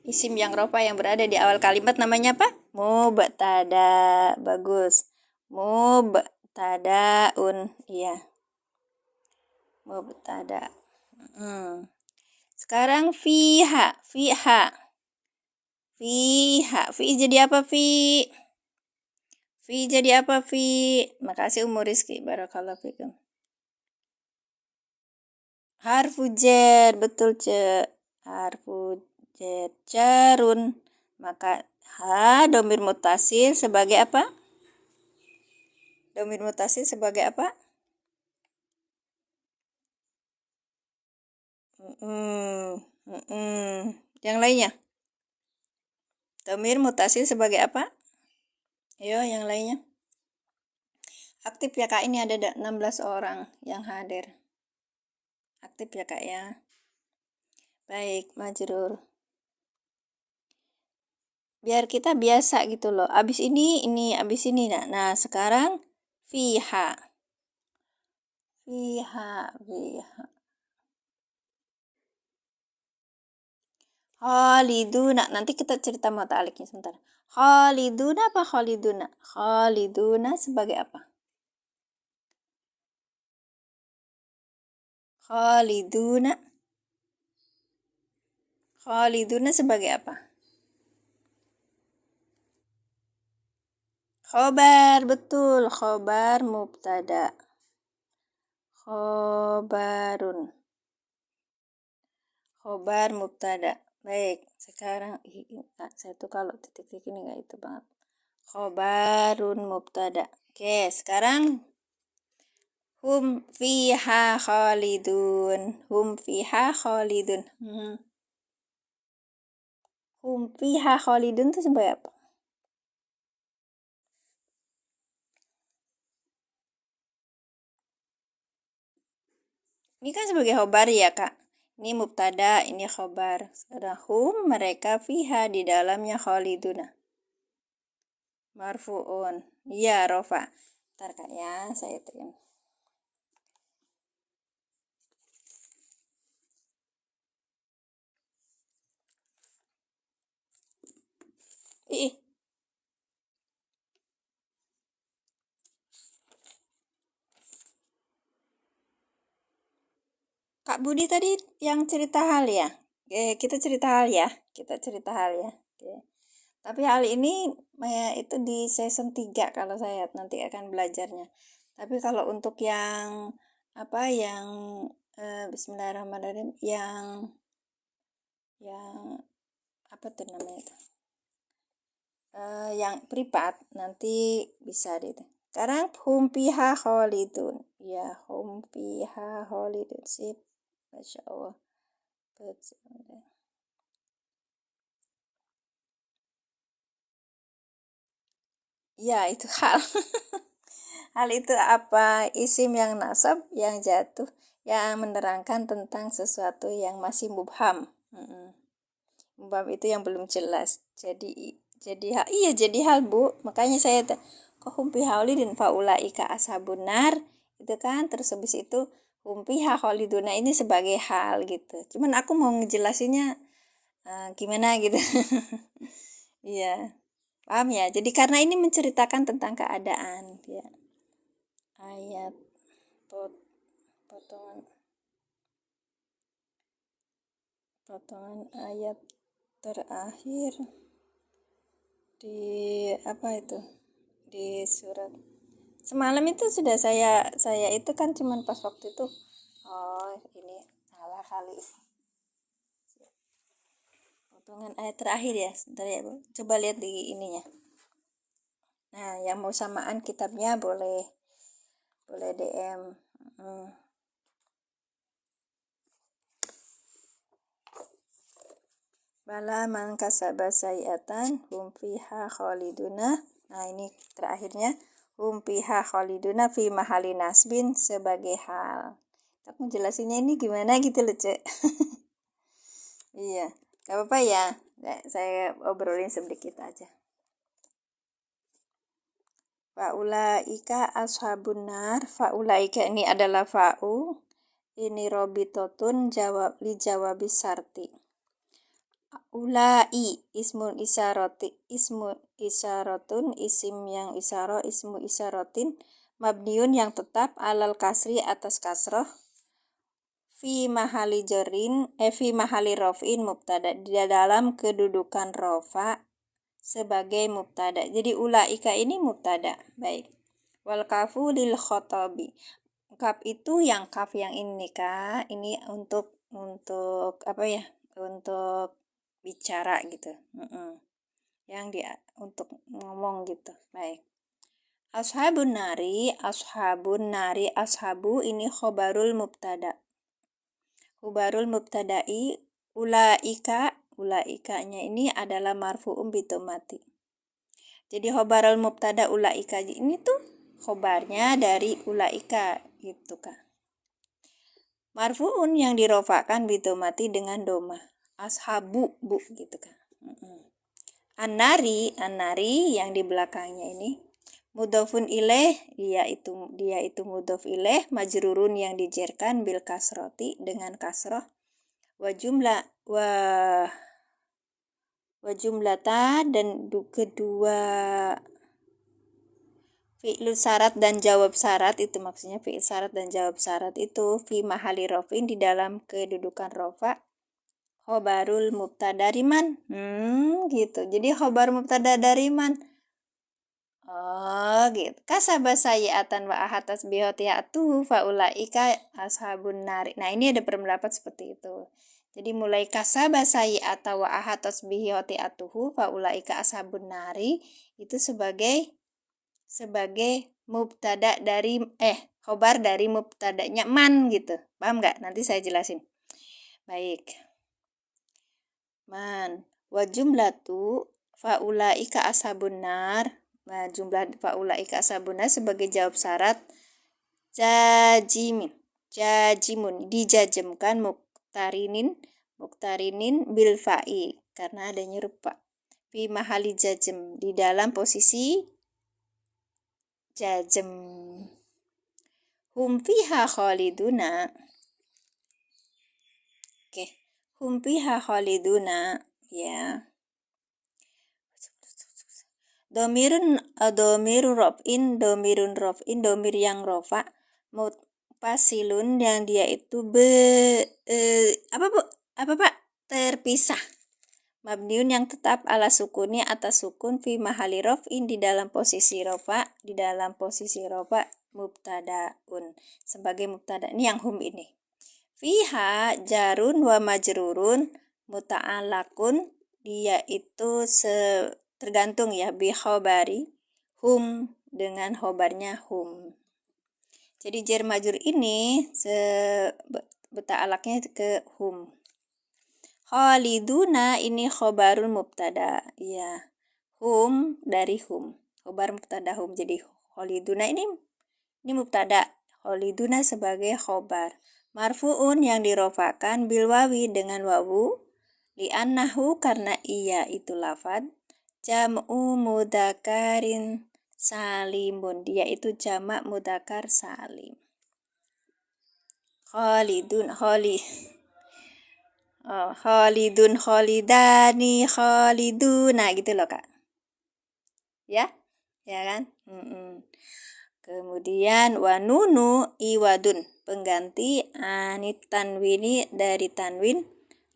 [SPEAKER 1] isim yang rofa yang berada di awal kalimat namanya apa? Mubtada. Bagus. Mubtadaun. Iya. Mubtada. Sekarang fiha. Fiha. Fiha. Fi jadi apa fi? Fi jadi apa fi? Makasih Umur Rizki. Barakallahu fikum. Harfu jar. Betul ce. Harfu jar. Jarun. Maka domir mutasil sebagai apa? Domir mutasil sebagai apa? Yang lainnya? Domir mutasil sebagai apa? Ayo yang lainnya. Aktif ya Kak, ini ada 16 orang yang hadir. Aktif ya Kak ya. Baik, majrur. Biar kita biasa gitu loh. Abis ini, abis ini. Nah sekarang fiha. Fiha. Khaliduna. Nanti kita cerita muta'aliknya sebentar. Khaliduna apa khaliduna? Khaliduna sebagai apa? Khaliduna. Khaliduna sebagai apa? Khobar, betul. Khobar mubtada. Khobarun. Khobar mubtada. Baik, sekarang saya tuh kalau titik-titik ini nggak itu banget. Khobarun mubtada. Oke, sekarang hum fiha khalidun. Hum fiha khalidun. Hum fiha khalidun itu sebagai apa? Ini kan sebagai khobar ya Kak. Ini mubtada, ini khobar. Sekarang hum mereka fiha di dalamnya khaliduna. Marfu'un. Iya, rofa. Ntar Kak ya, saya terima. Kak Budi tadi yang cerita hal ya? Kita cerita hal ya. Oke. Tapi hal ini itu di season 3 kalau saya nanti akan belajarnya. Tapi kalau untuk yang yang Bismillahirrahmanirrahim, yang apa tuh namanya itu? Yang privat nanti bisa deh. Sekarang hum fiha khalidun. Ya, hum fiha khalidun. Sip. Masya Allah. Betul. Ya, itu hal. Hal itu apa? Isim yang nasab, yang jatuh, yang menerangkan tentang sesuatu yang masih mubham. Mubham itu yang belum jelas. Jadi hal, Bu. Makanya saya kok humpi haulidin faulaika ashabun nar itu kan, terus habis itu humpi hauliduna ini sebagai hal gitu. Cuman aku mau ngejelasinnya gimana gitu. Iya. Paham ya? Jadi karena ini menceritakan tentang keadaan, ya. Ayat potongan ayat terakhir di di surat semalam itu sudah saya itu kan cuman pas waktu itu, oh ini salah kali, potongan ayat terakhir ya, sebentar ya Bu, coba lihat di ininya. Nah, yang mau samaan kitabnya boleh DM. Bala man kasaba sayiatan hum fiha khaliduna. Nah, ini terakhirnya hum fiha khaliduna fi mahali nasbin sebagai hal. Aku jelasinnya ini gimana gitu loh, Cek. Iya, gak apa-apa ya. Saya obrolin sedikit aja. Faulaika ashabun nar. Faulaika ini adalah fa'u. Ini robitotun li jawabi sarti. Ulai ismun isyaratun isim yang isyarah, ismu isyaratin mabniun yang tetap alal kasri atas kasroh fi mahali rofin mubtada, di dalam kedudukan rofa sebagai mubtada. Jadi ulaika ini mubtada. Baik. Wal kafu lil khotobi. Kaf itu yang ini Kak. Ini untuk untuk bicara gitu. Yang untuk ngomong gitu. Baik. Ashabun nari, ashabu ini khobarul mubtada. Khobarul mubtada'i, ulaikanya ini adalah marfu'um bitomati. Jadi khobarul mubtada ulaika ini tuh khobarnya dari ulaika gitu Kak. Marfu'un yang dirofakan bitomati dengan doma. Ashabu bu gitu Kak. An-nari yang di belakangnya ini mudhofun ilaih, dia itu mudhof ilaih majrurun yang dijerkan bil kasroti dengan kasroh wa jumlata dan kedua fi'il syarat dan jawab syarat itu, maksudnya fi'il syarat dan jawab syarat itu fi mahali rofin di dalam kedudukan rofa khobarul mubtada dari man. Gitu. Jadi khobar mubtada dari man. Oh, gitu. Kasaba sayiatan wa ahatas bihotiyatuhu faulaika ashabun nari. Nah, ini ada pendapat seperti itu. Jadi mulai kasaba sayiata wa ahatas bihotiyatuhu faulaika ashabun nari itu sebagai mubtada dari khobar dari mubtadanya man gitu. Paham nggak? Nanti saya jelasin. Baik. Man wa jumlatu faulaika ashabun nar. Nah, jumlah faulaika ashabun nar sebagai jawab syarat jajimun dijajemkan muktarinin bil fa'i karena adanya rupa fi mahali jajem di dalam posisi jajem. Hum fiha khaliduna. Oke. Hum fiha khaliduna ya. Domirun domir yang rofa mutasilun yang dia itu apa Bu? Apa Pak? terpisah. Mabniun yang tetap ala sukuni atas sukun fi mahali rof'in di dalam posisi rofa, mubtadaun sebagai mubtada. Ini yang hum ini. Fiha jarun wa majrurun muta'alakun, dia itu tergantung ya bi khobari hum, dengan khobarnya hum. Jadi jar majrur ini muta'alaknya ke hum. Khaliduna ini khobarun mubtada, ya. Hum dari hum, khobar mubtada hum. Jadi khaliduna ini mubtada, khaliduna sebagai khobar. Marfu'un yang dirofakan bil wawi dengan wawu, li'annahu karena ia itu lafad, jam'u mudakarin salimun, dia itu jamak mudakar salim. Khalidun khalidun khalidani khaliduna gitu loh Kak. Ya kan? Kemudian wanunu iwadun, pengganti anit tanwini dari tanwin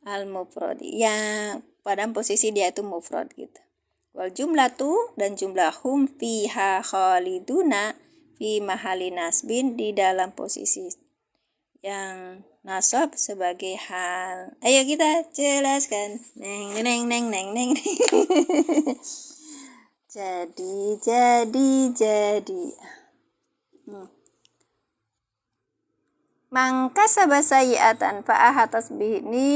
[SPEAKER 1] al mufradi yang pada posisi dia itu mufrad gitu. Wal jumlatu, dan jumlah hum fiha khaliduna fi mahali nasbin di dalam posisi yang nasab sebagai hal. Ayo kita jelaskan. Neng. Jadi. Mangka sabasayiatan fa'ahat tasbih, ini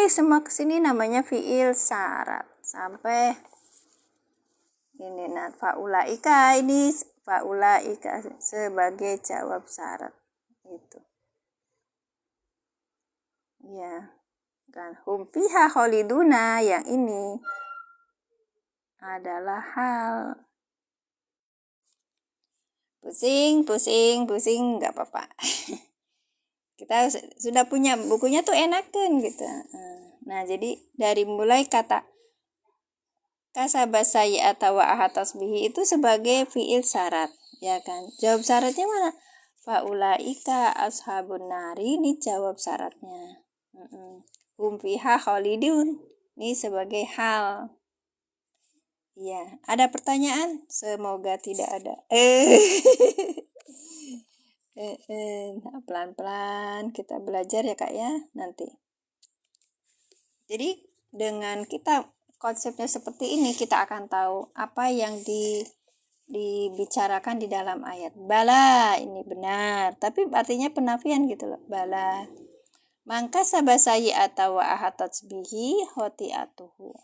[SPEAKER 1] semua kesini namanya fiil syarat sampai ini. Nah, fa'ulaika ini fa'ulaika sebagai jawab syarat itu. Ya, kan hum fiha khaliduna yang ini adalah hal. Pusing nggak apa-apa. Kita sudah punya bukunya tuh enakan gitu. Nah, jadi dari mulai kata kasabasai atau ahatasbihi itu sebagai fiil syarat, ya kan? Jawab syaratnya mana? Faulaika ashabun nari, ini jawab syaratnya. Hum fiha khalidun, ini sebagai hal. Ya, ada pertanyaan? Semoga tidak ada. Nah, pelan-pelan kita belajar ya Kak ya nanti. Jadi dengan kita konsepnya seperti ini, kita akan tahu apa yang dibicarakan di dalam ayat. Bala ini benar, tapi artinya penafian gitu loh. Bala. Mangka sabasayi atau ahatatsbihi hotiatuhu.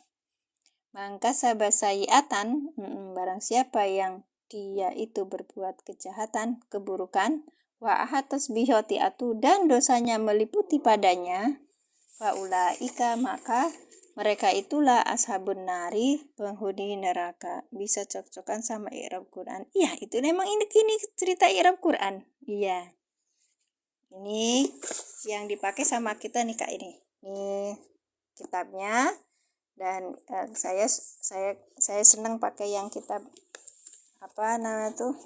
[SPEAKER 1] Mangka sabasayiatan, barang siapa yang dia itu berbuat kejahatan, keburukan, wa ahatasbihi hotiatu, dan dosanya meliputi padanya, faulaika maka mereka itulah ashabun nari, penghuni neraka. Bisa cocokkan sama i'rab Quran. Iya, itu memang ini cerita i'rab Quran. Iya. Ini yang dipakai sama kita nih Kak ini. Nih kitabnya, dan saya senang pakai yang kitab apa namanya tuh.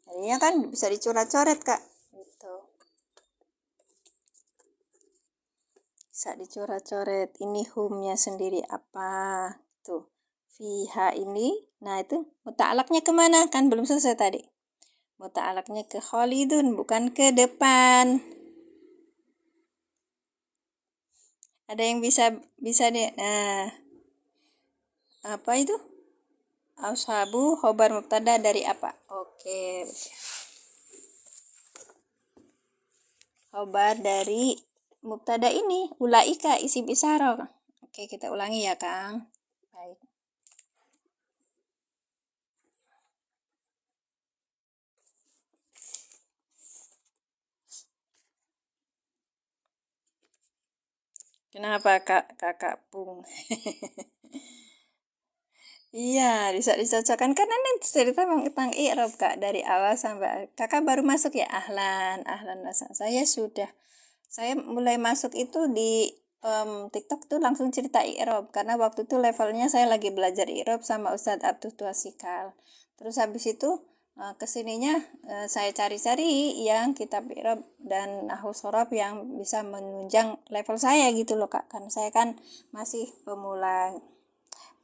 [SPEAKER 1] Jadinya kan bisa dicoret-coret Kak. Gitu. Bisa dicoret-coret. Ini humnya sendiri apa? Tuh. Fiha ini. Nah itu muta'alaknya kemana? Kan belum selesai tadi. Muta'alaknya ke khalidun, bukan ke depan. Ada yang bisa deh. Nah, apa itu? Ashabu khobar mubtada dari apa? Oke. Khobar dari mubtada ini, ulaika isim isyarah. Oke, kita ulangi ya Kang. Baik. Kenapa kakak Pung? Iya, bisa dicocokkan karena nanti cerita tentang i'rab Kak dari awal sampai kakak baru masuk ya, ahlan masa. Saya mulai masuk itu di TikTok tuh langsung cerita i'rab karena waktu itu levelnya saya lagi belajar i'rab sama Ustadz Abdul Tuasikal. Terus habis itu Kesininya saya cari-cari yang kitab i'rab dan nahwu shorof yang bisa menunjang level saya gitu loh Kak. Kan saya kan masih pemula,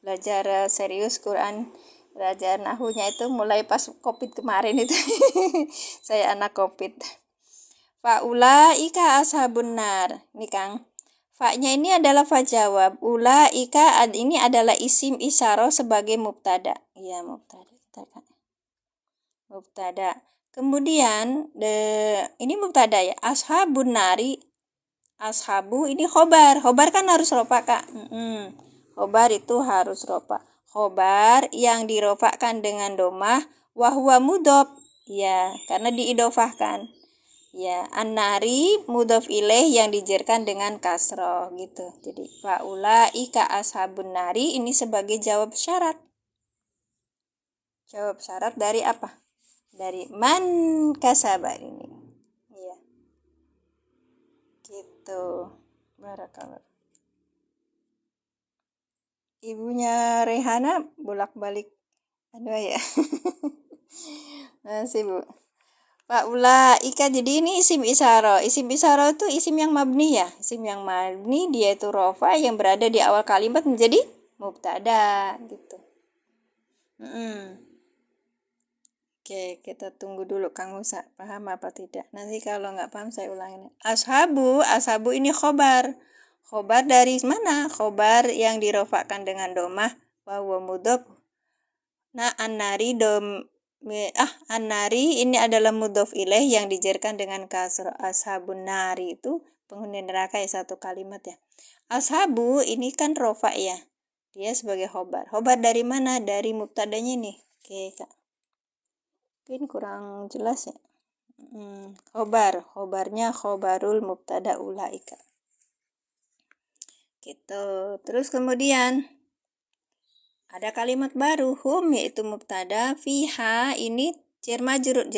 [SPEAKER 1] belajar serius Quran, belajar nahunya itu mulai pas Covid kemarin itu. Saya anak Covid. Fa'ulaika ashabun nar. Nih Kang. Fa-nya ini adalah fa jawab. Ulaika ini adalah isim isyarah sebagai mubtada. Iya, mubtada. Mubtada. Kemudian ini mubtada ya. Ashabun nari. Ashabu ini khobar. Khobar kan harus rofa Kak. Khobar itu harus rofa. Khobar yang dirofakkan dengan domah wahwa mudhof. Ya, karena diidofahkan. Ya, an-nari mudhof ilaih yang dijerkan dengan kasroh gitu. Jadi faulaika ashabun nari ini sebagai jawab syarat. Jawab syarat dari apa? Dari man kasaba ini. Iya. Gitu. Barakallah. Ibunya Rehana bolak-balik ya. Masih Bu. Ika, jadi ini isim isyarah. Isim isyarah itu isim yang mabni ya. Isim yang mabni dia itu rofa yang berada di awal kalimat menjadi mubtada gitu. Oke, kita tunggu dulu Kang Musa. Paham apa tidak? Nanti kalau nggak paham saya ulangin. Ashabu ini khobar. Khobar dari mana? Khobar yang dirofakkan dengan domah wa mudhof. Nah, an-nari an-nari ini adalah mudhof ilaih yang dijerkan dengan kasroh. Ashabun nari itu penghuni neraka ya, satu kalimat ya. Ashabu ini kan rofa ya. Dia sebagai khobar. Khobar dari mana? Dari mubtadanya nih. Oke, Kak. Mungkin kurang jelas ya. Khobarnya khobarul mubtada ulaika. Gitu. Terus kemudian ada kalimat baru hum yaitu mubtada, fiha ini jar majrur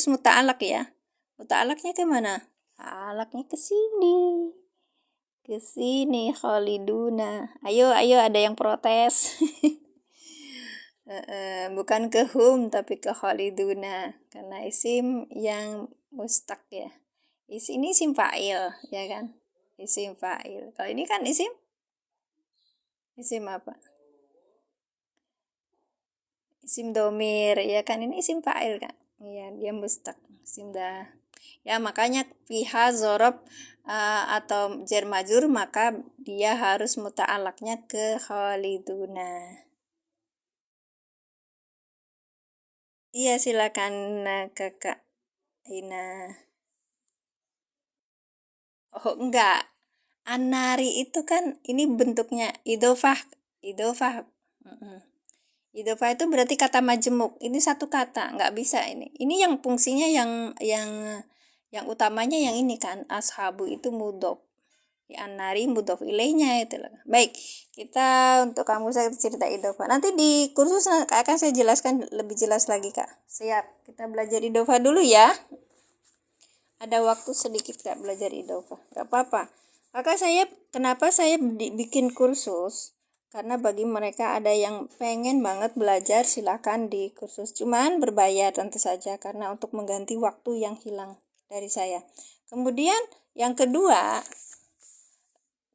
[SPEAKER 1] muta'alaq ya. Muta'alaqnya ke mana? Alaqnya ke sini. Ke sini khaliduna. Ayo ada yang protes. Bukan ke hum tapi ke khaliduna karena isim yang mustaq ya. Ini isim fa'il ya kan? Isim fa'il. Kalau ini kan isim apa? Isim domir ya kan, ini isim fa'il kan. Iya, dia mustaq. Isim dah. Ya makanya fiha zorob atau jar majrur maka dia harus muta'alaqnya ke khaliduna. Iya silakan Kakak Ina. Oh enggak, an-nari itu kan ini bentuknya idofah. Idofah itu berarti kata majemuk. Ini satu kata, nggak bisa ini. Ini yang fungsinya yang utamanya yang ini kan, ashabu itu mudhof. An-nari mudhof ilaihnya itu loh. Baik, kita untuk kamu saya cerita idofah. Nanti di kursus akan saya jelaskan lebih jelas lagi Kak. Siap, kita belajar idofah dulu ya. Ada waktu sedikit Kak belajar idofah. Gak apa-apa. Maka kenapa saya bikin kursus? Karena bagi mereka ada yang pengen banget belajar silakan di kursus. Cuman berbayar tentu saja karena untuk mengganti waktu yang hilang dari saya. Kemudian yang kedua,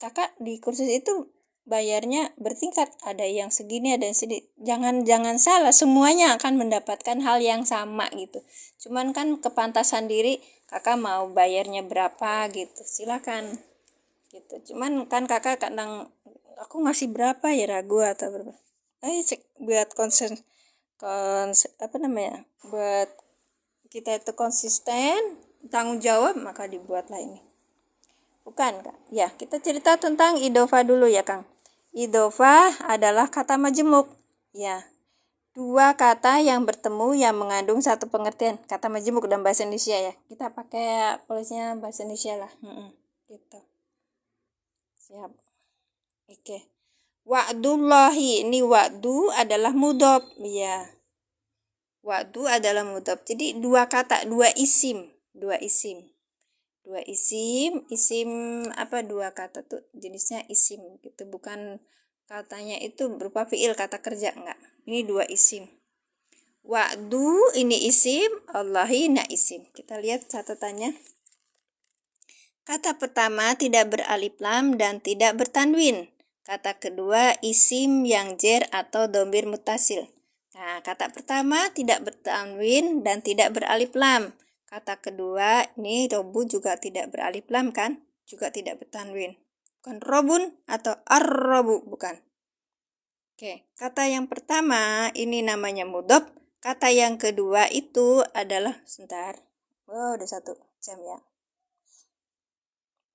[SPEAKER 1] Kakak di kursus itu bayarnya bertingkat, ada yang segini ada yang sedikit. Jangan salah, semuanya akan mendapatkan hal yang sama gitu. Cuman kan kepantasan diri Kakak mau bayarnya berapa gitu, silakan gitu. Cuman kan Kakak kadang aku ngasih berapa ya, ragu atau berapa. Buat buat kita itu konsisten, tanggung jawab, maka dibuatlah ini. Bukan Kak. Ya, kita cerita tentang idofah dulu ya Kang. Idofah adalah kata majemuk. Ya, dua kata yang bertemu yang mengandung satu pengertian. Kata majemuk dalam bahasa Indonesia ya. Kita pakai tulisnya bahasa Indonesia lah. Gitu. Siap. Oke. Wa'dullahi, ini wa'du adalah mudhof. Ya. Wa'du adalah mudhof. Jadi dua kata, dua isim. Dua isim dua kata tuh jenisnya isim gitu, bukan katanya itu berupa fiil kata kerja, enggak. Ini dua isim. Wa'du ini isim, Allahi na isim. Kita lihat catatannya. Kata pertama tidak beralif lam dan tidak bertanwin. Kata kedua isim yang jer atau dhamir muttasil. Nah, kata pertama tidak bertanwin dan tidak beralif lam. Kata kedua ini robu juga tidak beralif lam kan? Juga tidak bertanwin. Bukan robun atau ar-robu, bukan. Oke, kata yang pertama ini namanya mudhof. Kata yang kedua itu adalah, sebentar. Oh, udah 1 jam ya.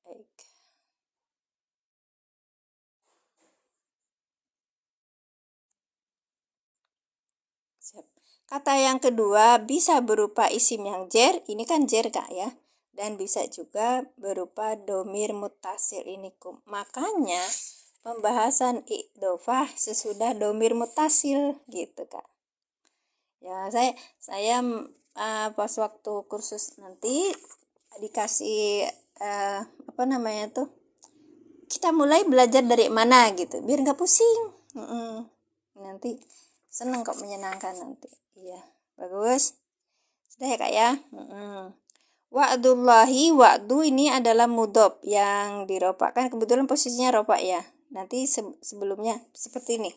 [SPEAKER 1] Baik. Siap. Kata yang kedua bisa berupa isim yang jer, ini kan jer Kak ya. Dan bisa juga berupa domir muttasil ini kum. Makanya pembahasan idhofah sesudah domir muttasil gitu Kak. Ya, saya pas waktu kursus nanti dikasih apa namanya tuh, kita mulai belajar dari mana gitu biar nggak pusing. Nanti seneng kok, menyenangkan nanti. Iya, bagus. Sudah ya Kak ya. Wa'dullahi, wa'du ini adalah mudhof yang dirofakkan, kebetulan posisinya rofa ya. Nanti sebelumnya seperti ini.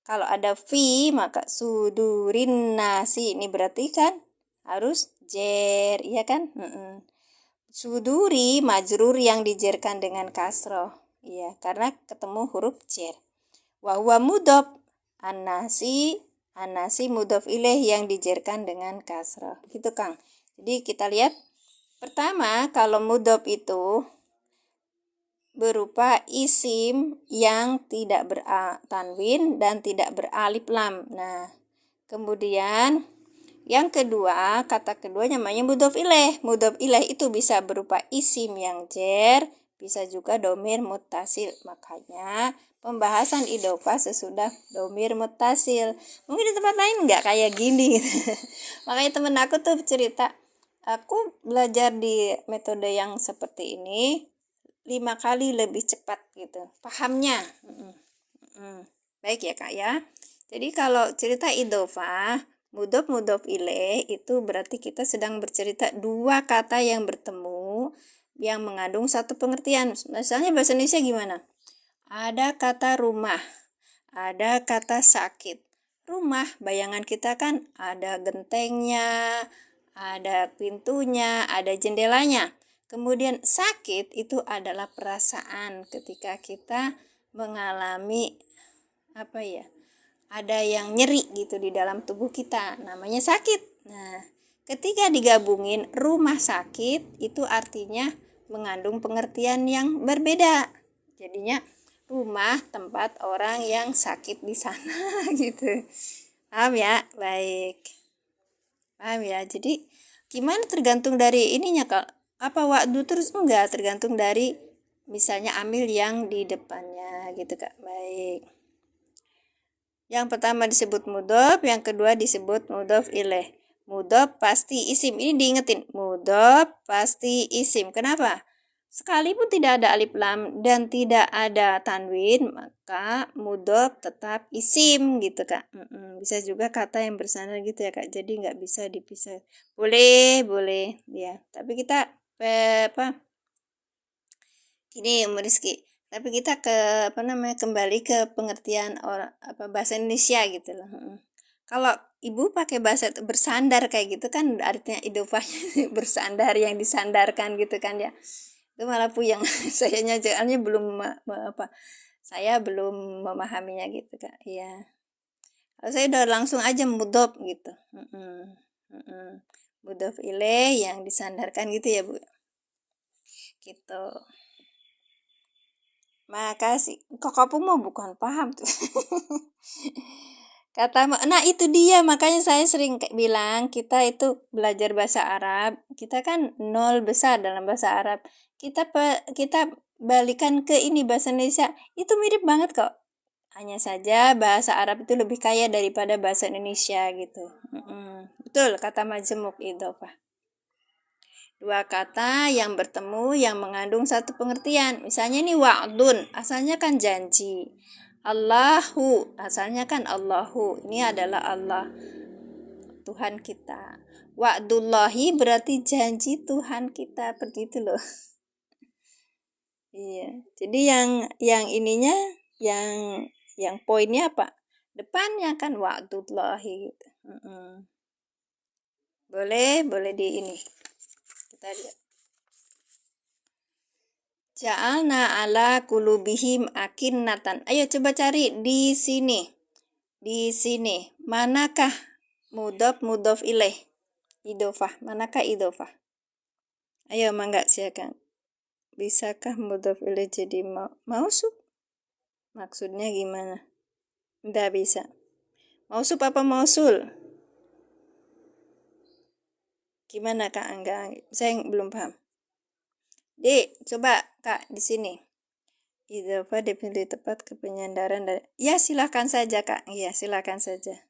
[SPEAKER 1] Kalau ada fi maka sudurin nasi, ini berarti kan harus jer, iya kan? Suduri majrur yang dijerkan dengan kasroh, iya, karena ketemu huruf jer. Wa huwa mudhof, anasi mudhof ilaih yang dijerkan dengan kasroh. Gitu Kang. Jadi kita lihat pertama, kalau mudhof itu berupa isim yang tidak bertanwin dan tidak beralif lam. Nah, kemudian yang kedua, kata kedua namanya mudhof ilaih. Mudhof ilaih itu bisa berupa isim yang jer, bisa juga domir muttasil. Makanya pembahasan idhofah sesudah domir muttasil. Mungkin di tempat lain nggak kayak gini. Makanya temen aku tuh cerita, aku belajar di metode yang seperti ini 5 kali lebih cepat gitu pahamnya. Baik ya Kak ya. Jadi kalau cerita idhofah mudhof ilaih itu berarti kita sedang bercerita dua kata yang bertemu yang mengandung satu pengertian. Misalnya bahasa Indonesia gimana? Ada kata rumah, ada kata sakit. Rumah, bayangan kita kan ada gentengnya, ada pintunya, ada jendelanya. Kemudian sakit itu adalah perasaan ketika kita mengalami apa ya? Ada yang nyeri gitu di dalam tubuh kita, namanya sakit. Nah, ketika digabungin rumah sakit itu artinya mengandung pengertian yang berbeda. Jadinya rumah tempat orang yang sakit di sana gitu. Paham ya? Baik. Paham ya? Jadi gimana tergantung dari ininya Kak. Apa waktu terus enggak, tergantung dari misalnya ambil yang di depannya gitu Kak. Baik. Yang pertama disebut mudhof, yang kedua disebut mudhof ilaih. Mudhof pasti isim. Ini diingetin, mudhof pasti isim. Kenapa? Sekalipun tidak ada alif lam dan tidak ada tanwin, maka mudhof tetap isim gitu Kak. Bisa juga kata yang bersandar gitu ya Kak. Jadi nggak bisa dipisah. Boleh ya. Tapi kita gini Rizky. Tapi kita kembali ke pengertian orang bahasa Indonesia gitu loh. Kalau ibu pakai bahasa bersandar kayak gitu kan artinya idhofahnya bersandar, yang disandarkan gitu kan ya. Itu malah puyeng. Sayanya soalnya belum saya belum memahaminya gitu Kak. Iya. Kalau saya udah langsung aja mudhof gitu. Mudhof ilaih yang disandarkan gitu ya Bu. Gitu. Makasih. Kok kamu mau bukan paham tuh. Nah itu dia, makanya saya sering bilang kita itu belajar bahasa Arab, kita kan nol besar dalam bahasa Arab. Kita balikan ke ini bahasa Indonesia, itu mirip banget kok. Hanya saja bahasa Arab itu lebih kaya daripada bahasa Indonesia gitu. Betul kata majemuk idhofah. Dua kata yang bertemu yang mengandung satu pengertian. Misalnya ini wa'dun, asalnya kan janji. Allahu, asalnya kan Allahu. Ini adalah Allah. Tuhan kita. Wa'dullahi berarti janji Tuhan kita, begitu loh. Iya. Jadi yang ininya yang poinnya apa? Depannya kan wa'dullahi gitu. Boleh di ini. Kita lihat. Ja'alna ala kulubihim akinnatan. Ayo coba cari di sini. Di sini. Manakah mudhof ilaih? Idhofah. Manakah idhofah? Ayo mangga silakan. Bisakah mudhof ilaih jadi mausuf? Maksudnya gimana? Tidak bisa. Mausuf apa mausul? Gimana Kak Angga? Saya belum paham. Coba Kak di sini. Idhofah definisi tepat ke penyandaran dari. Ya silakan saja Kak. Iya silakan saja.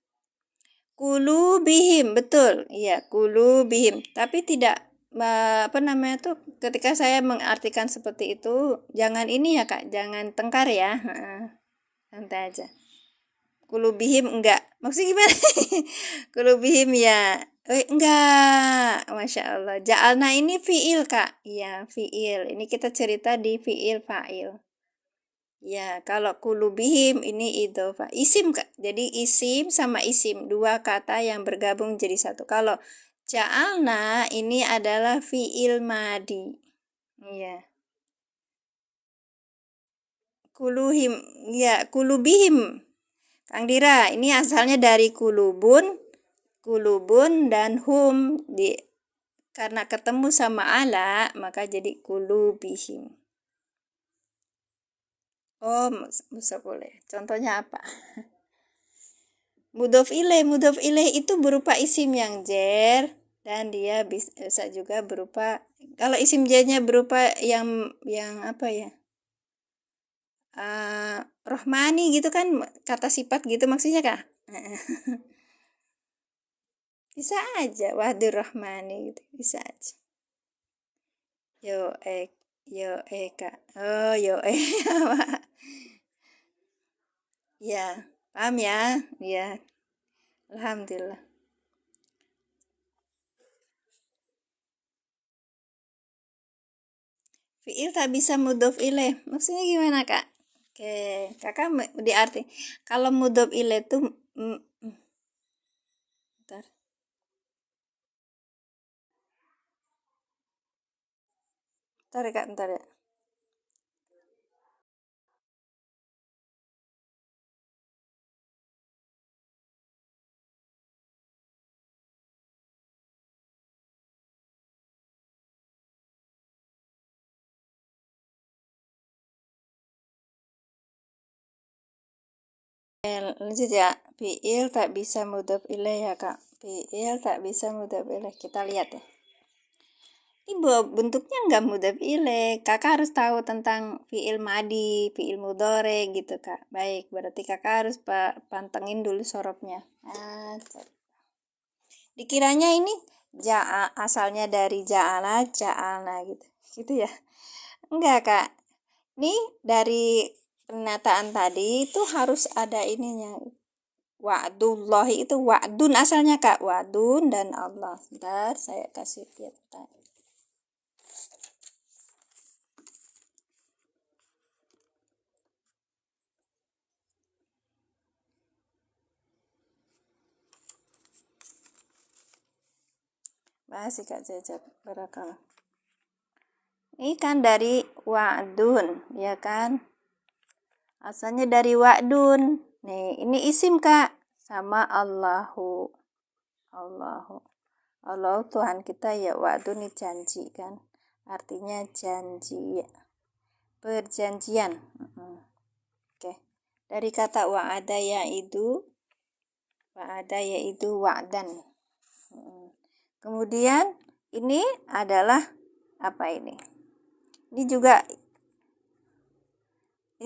[SPEAKER 1] Kulubihim, betul. Iya, kulubihim. Tapi tidak ketika saya mengartikan seperti itu, jangan ini ya Kak, jangan tengkar ya. Santai aja. Kulubihim enggak. Maksudnya gimana? Kulubihim ya. Enggak. Masya Allah. Ja'alna ini fi'il Kak. Iya, fi'il. Ini kita cerita di fi'il fa'il. Ya, kalau kulubihim ini idhofah. Isim Kak. Jadi isim sama isim, dua kata yang bergabung jadi satu. Kalau ja'alna ini adalah fi'il madi. Iya. Kuluhim, ya, kulubihim. Kang Dira, ini asalnya dari kulubun dan hum karena ketemu sama ala, maka jadi kulubihim. Oh, bisa boleh. Contohnya apa? Mudhof ilaih itu berupa isim yang jer dan dia bisa juga berupa, kalau isim jernya berupa yang apa ya? Rohmani gitu kan, kata sifat gitu maksudnya Kak? Bisa aja wahdur rohmani gitu, bisa aja. Yo Kak. Oh, yo ya, paham ya? Ya, alhamdulillah. Fi'il tak bisa mudhof ilaih. Maksudnya gimana Kak? Oke, Kakak diarti. Kalau mudhof ilaih itu bentar. Bentar ya Kak, bentar ya. Lanjut ya. Fi'il tak bisa mudhof ilaih ya Kak. Fi'il tak bisa mudhof ilaih. Kita lihat ya. Ini bentuknya enggak mudhof ilaih. Kakak harus tahu tentang fi'il madi, fi'il mudhore gitu Kak. Baik, berarti Kakak harus pantengin dulu sorobnya. Dikiranya ini asalnya dari ja'alna gitu. Gitu ya. Enggak Kak. Nih dari penataan tadi itu harus ada ininya. Wa'dullahi itu wa'dun asalnya Kak. Wa'dun dan Allah. Bentar saya kasih lihat. Masih Kak Jajat. Barakallah. Ini kan dari wa'dun, ya kan? Asalnya dari wa'dun. Nih, ini isim Kak. Sama Allahu. Allah Tuhan kita ya, wa'dun ini janji kan. Artinya janji. Perjanjian. Oke. Dari kata wa'ada yaitu wa'dan. Kemudian ini adalah apa ini? Ini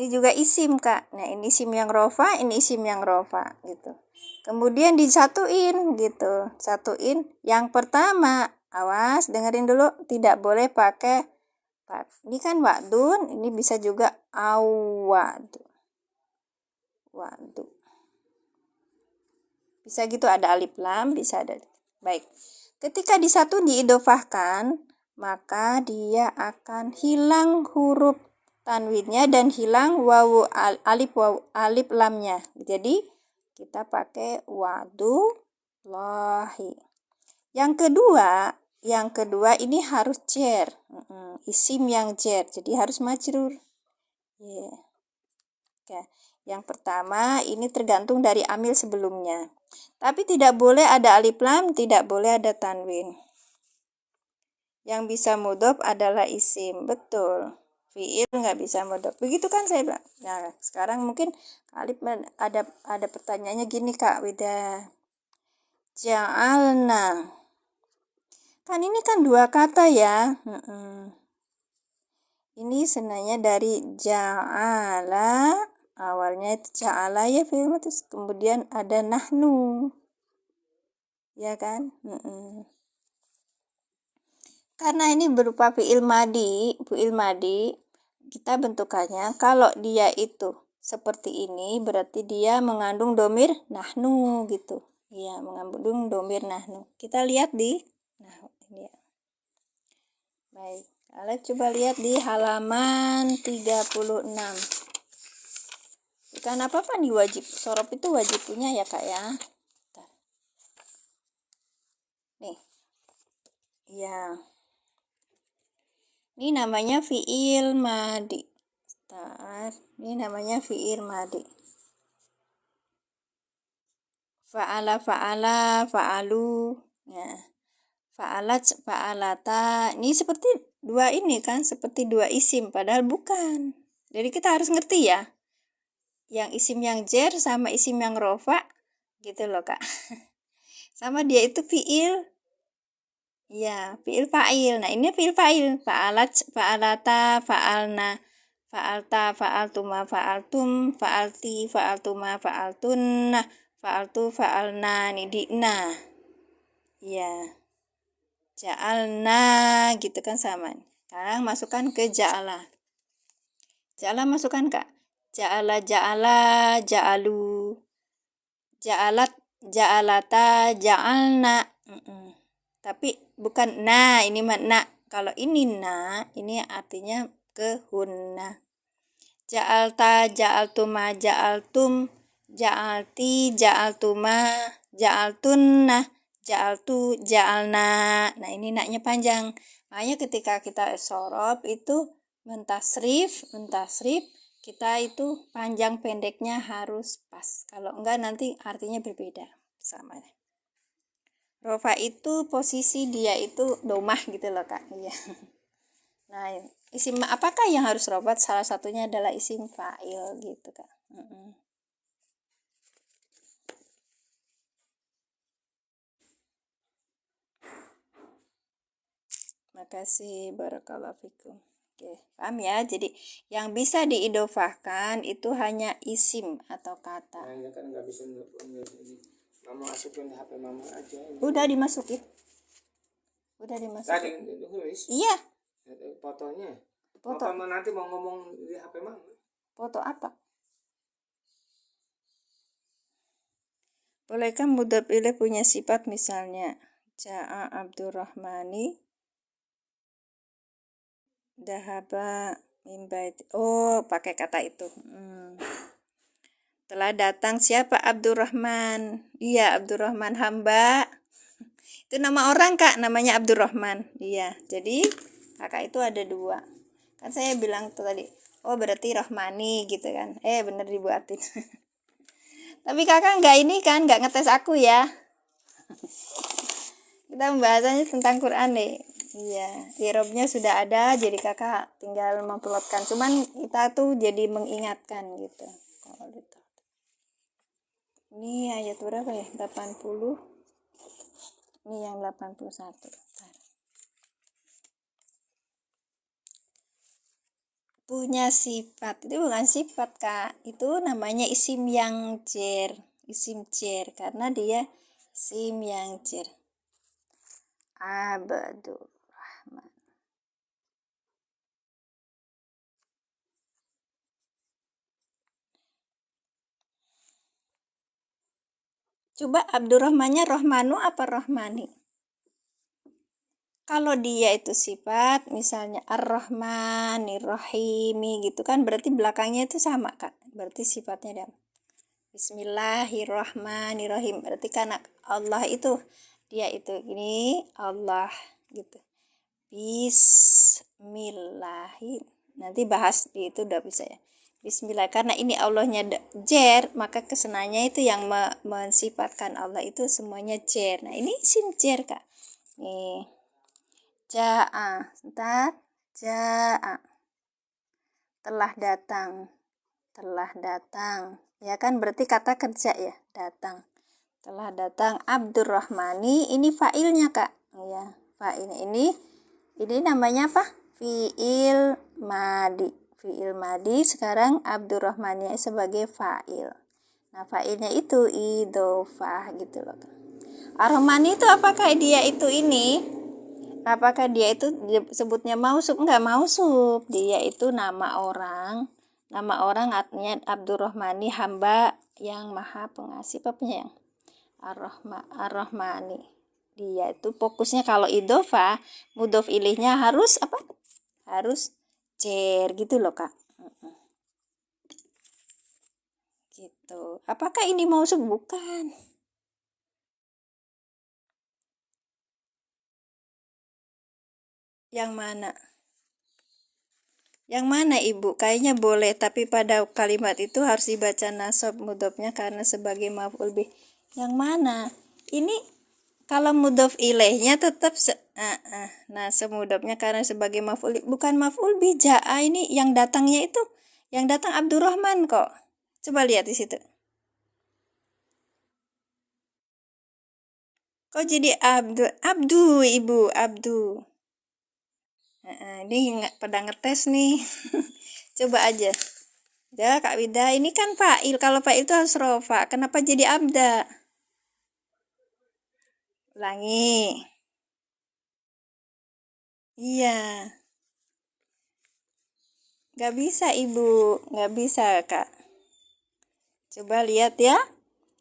[SPEAKER 1] juga isim Kak. Nah ini isim yang rofa, ini isim yang rofa gitu. Kemudian disatuin gitu. Satuin yang pertama. Awas dengerin dulu, tidak boleh pakai ini kan wa'dun, ini bisa juga awadu. Wa'du. Bisa gitu, ada alif lam, bisa ada. Baik. Ketika di satu diidofahkan, maka dia akan hilang huruf tanwinnya dan hilang wawu alif lamnya. Jadi kita pakai wadullahi. Yang kedua ini harus jer. Isim yang jer. Jadi harus majrur. Yeah. Okay. Yang pertama ini tergantung dari amil sebelumnya. Tapi tidak boleh ada alif lam, tidak boleh ada tanwin. Yang bisa mudhof adalah isim. Betul. Fi'il nggak bisa mudhof. Begitu kan saya bilang. Nah, sekarang mungkin alif ada pertanyaannya gini Kak Wida. Ja'alna. Kan ini kan dua kata ya. Ini sebenarnya dari ja'ala. Awalnya itu ja'ala ya film, terus kemudian ada nahnu. Ya kan? Karena ini berupa fi'il madi, kita bentukannya kalau dia itu seperti ini berarti dia mengandung domir nahnu gitu. Iya, mengandung domir nahnu. Kita lihat di ini ya. Baik, kalian coba lihat di halaman 36. Bukan apa-apa nih wajib. Sorof itu wajib punya ya Kak ya. Bentar. Nih. Ya. Ini namanya fi'il madi. Bentar. Ini namanya fi'il madi. Fa'ala, fa'alu. Ya. Fa'alat, fa'alata. Ini seperti dua ini kan. Seperti dua isim. Padahal bukan. Jadi kita harus ngerti ya. Yang isim yang jer sama isim yang rofa. Gitu loh Kak. Sama dia itu fi'il. Ya, fi'il fa'il. Nah, ini fi'il fa'il. Fa'alat, fa'alata, fa'alna, fa'alta, fa'altuma, fa'altum, fa'alti, fa'altuma, fa'altunna, fa'altu, fa'alna, ini di na. Ya. Ja'alna gitu kan sama. Sekarang masukkan ke ja'ala. Ja'ala masukkan Kak. Ja'ala, ja'ala, ja'alu. Ja'alat, ja'alata, ja'alna. Tapi bukan na, ini mah na. Kalau ini na, ini artinya ke hunna. Ja'alta, ja'altuma, ja'altum, ja'alti, ja'altuma, ja'altunna, ja'altu, ja'alna. Nah, ini naknya panjang. Makanya ketika kita sorof itu mentasrif, kita itu panjang pendeknya harus pas. Kalau enggak nanti artinya berbeda sama. Rofa itu posisi dia itu domah gitu loh Kak. Iya. Nah, isim apakah yang harus robat? Salah satunya adalah isim fa'il gitu Kak. Makasih, barakallahu fikum. Oke, paham ya? Jadi yang bisa diidofahkan itu hanya isim atau kata.
[SPEAKER 2] Nah, ini kan nggak bisa ini. Mama masukin HP mama aja. Ini.
[SPEAKER 1] Udah dimasukin.
[SPEAKER 2] Tadi tulis.
[SPEAKER 1] Iya.
[SPEAKER 2] Fotonya.
[SPEAKER 1] Foto.
[SPEAKER 2] Mama nanti mau ngomong di HP mama.
[SPEAKER 1] Foto apa? Bolehkah mudhof ilaih punya sifat misalnya Ja'a Abdurrahmani Dahaba mimbait. Oh, pakai kata itu. Telah datang siapa? Abdurrahman. Iya, Abdurrahman hamba. Itu nama orang Kak, namanya Abdurrahman. Iya, jadi kakak itu ada dua. Kan saya bilang tadi, oh berarti Rahmani gitu kan. Bener dibuatin. Tapi kakak nggak ini kan, nggak ngetes aku ya. Kita pembahasannya tentang Quran deh. Iya, i'rabnya sudah ada, jadi kakak tinggal mempelotkan. Cuman kita tuh jadi mengingatkan gitu. Kalau gitu. Ini ayat berapa ya? 80. Ini yang 81. Punya sifat. Itu bukan sifat, Kak. Itu namanya isim yang jer. Isim jer karena dia isim yang jer. Abdurrahman. Coba Abdurrahmannya Rohmanu apa Rohmani? Kalau dia itu sifat, misalnya Ar-Rahmani, Rahimi gitu kan, berarti belakangnya itu sama, Kak. Berarti sifatnya dia. Bismillahirrahmanirrahim. Berarti karena Allah itu, dia itu ini Allah gitu. Bismillahir. Nanti bahas di itu udah bisa ya. Bismillah. Karena ini Allahnya jer, maka kesenanya itu yang mensifatkan Allah itu semuanya jer. Nah ini isim jer, Kak. Nih. Ja'a, sebentar. Ja'a, telah datang, ya kan berarti kata kerja ya, datang, telah datang. Abdurrahmani, ini fa'ilnya, Kak, ya, fa'ilnya ini namanya apa? Fi'il madi, sekarang Abdurrahmani sebagai fa'il. Nah fa'ilnya itu idhofah gitu loh. Ar-Rahmani itu apakah dia itu ini? Apakah dia itu sebutnya mausub? Enggak mausub. Dia itu nama orang. Nama orang artinya Abdurrahmani, hamba yang maha pengasih, penyayang. Ar-Rahmani. Dia itu fokusnya kalau idhofah, mudhof ilainya harus apa? Harus jer gitu loh, Kak. Gitu. Apakah ini mausub? Bukan. Yang mana? Yang mana, Ibu? Kayaknya boleh, tapi pada kalimat itu harus dibaca nasab mudhofnya karena sebagai maf'ul bih. Yang mana? Ini kalau mudhof ilaihnya tetap nasab mudhofnya karena sebagai maf'ul, bukan maf'ul bih. Ja'a ini yang datangnya itu, yang datang Abdurrahman kok. Coba lihat di situ. Kok jadi Abdu, Ibu, Abdu. Ini pada ngetes nih. Coba aja. Ya, Kak Wida, ini kan fa'il. Kalau fa'il itu harus rofa. Kenapa jadi abda? Ulangi. Iya. Gak bisa, Ibu. Gak bisa, Kak. Coba lihat ya.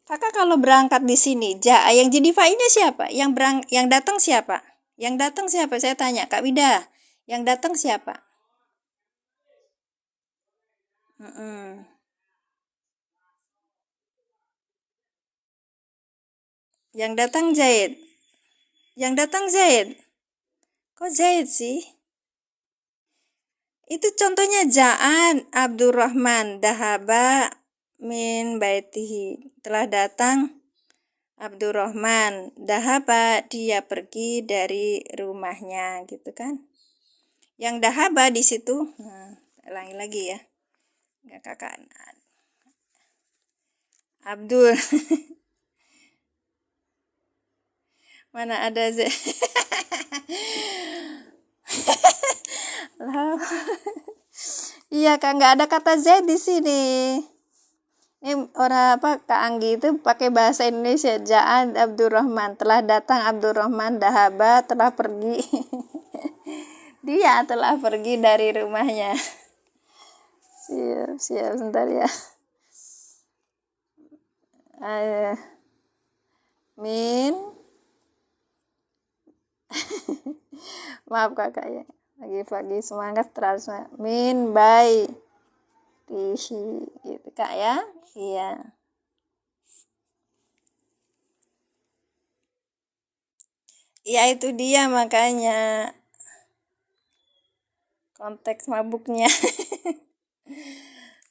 [SPEAKER 1] Kakak kalau berangkat di sini, yang jadi fa'ilnya siapa? Yang datang siapa? Yang datang siapa? Saya tanya, Kak Wida. Yang datang siapa? Yang datang Zaid. Yang datang Zaid. Kok Zaid sih? Itu contohnya Ja'an Abdurrahman dahaba min baitihi. Telah datang Abdurrahman dahaba, dia pergi dari rumahnya gitu kan. Yang dahaba di situ, ulangi lagi ya. Enggak, Kakak. Abdul. Mana ada Z? Iya, Kak, nggak ada kata Z di sini. Ini orang apa, Kak Anggi itu pakai bahasa Indonesia. Ja'an Abdurrahman, telah datang Abdurrahman, dahaba, telah pergi. Dia telah pergi dari rumahnya. Siap, sebentar ya. Min. Maaf Kakak ya. Pagi-pagi semangat terus. Min by tihi gitu Kak ya. Iya. Ya itu dia makanya konteks mabuknya.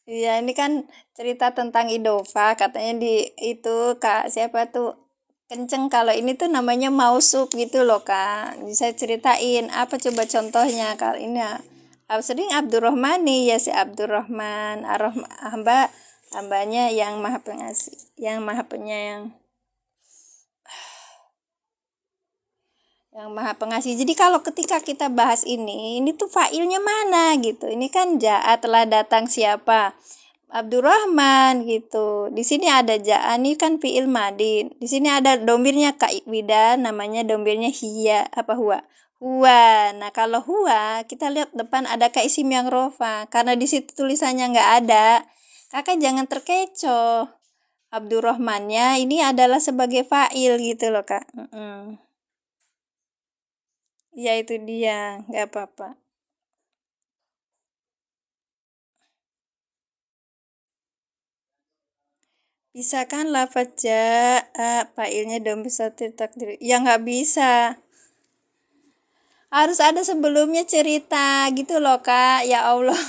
[SPEAKER 1] Iya, ini kan cerita tentang idhofah, katanya di itu Kak siapa tuh kenceng, kalau ini tuh namanya mausub gitu loh Kak. Bisa ceritain apa coba contohnya kalau ini sering Abdurrahmani ya, si Abdurrahman hambanya yang maha pengasih, yang maha penyayang, yang maha pengasih. Jadi kalau ketika kita bahas ini tuh fa'ilnya mana gitu. Ini kan ja'a, telah datang siapa? Abdurrahman gitu. Di sini ada ja'a, ini kan fi'il madi. Di sini ada domirnya Kak Wida, namanya domirnya hiya apa huwa. Huwa. Nah, kalau huwa kita lihat depan ada Kak isim yang rofa. Karena di situ tulisannya nggak ada, Kakak jangan terkecoh. Abdurrahmannya ini adalah sebagai fa'il gitu loh Kak. Ya itu dia, nggak apa-apa. Bisa kan lafaz ja'a fa'ilnya dom bisa takdir. Ya nggak bisa. Harus ada sebelumnya cerita gitu loh Kak. Ya Allah.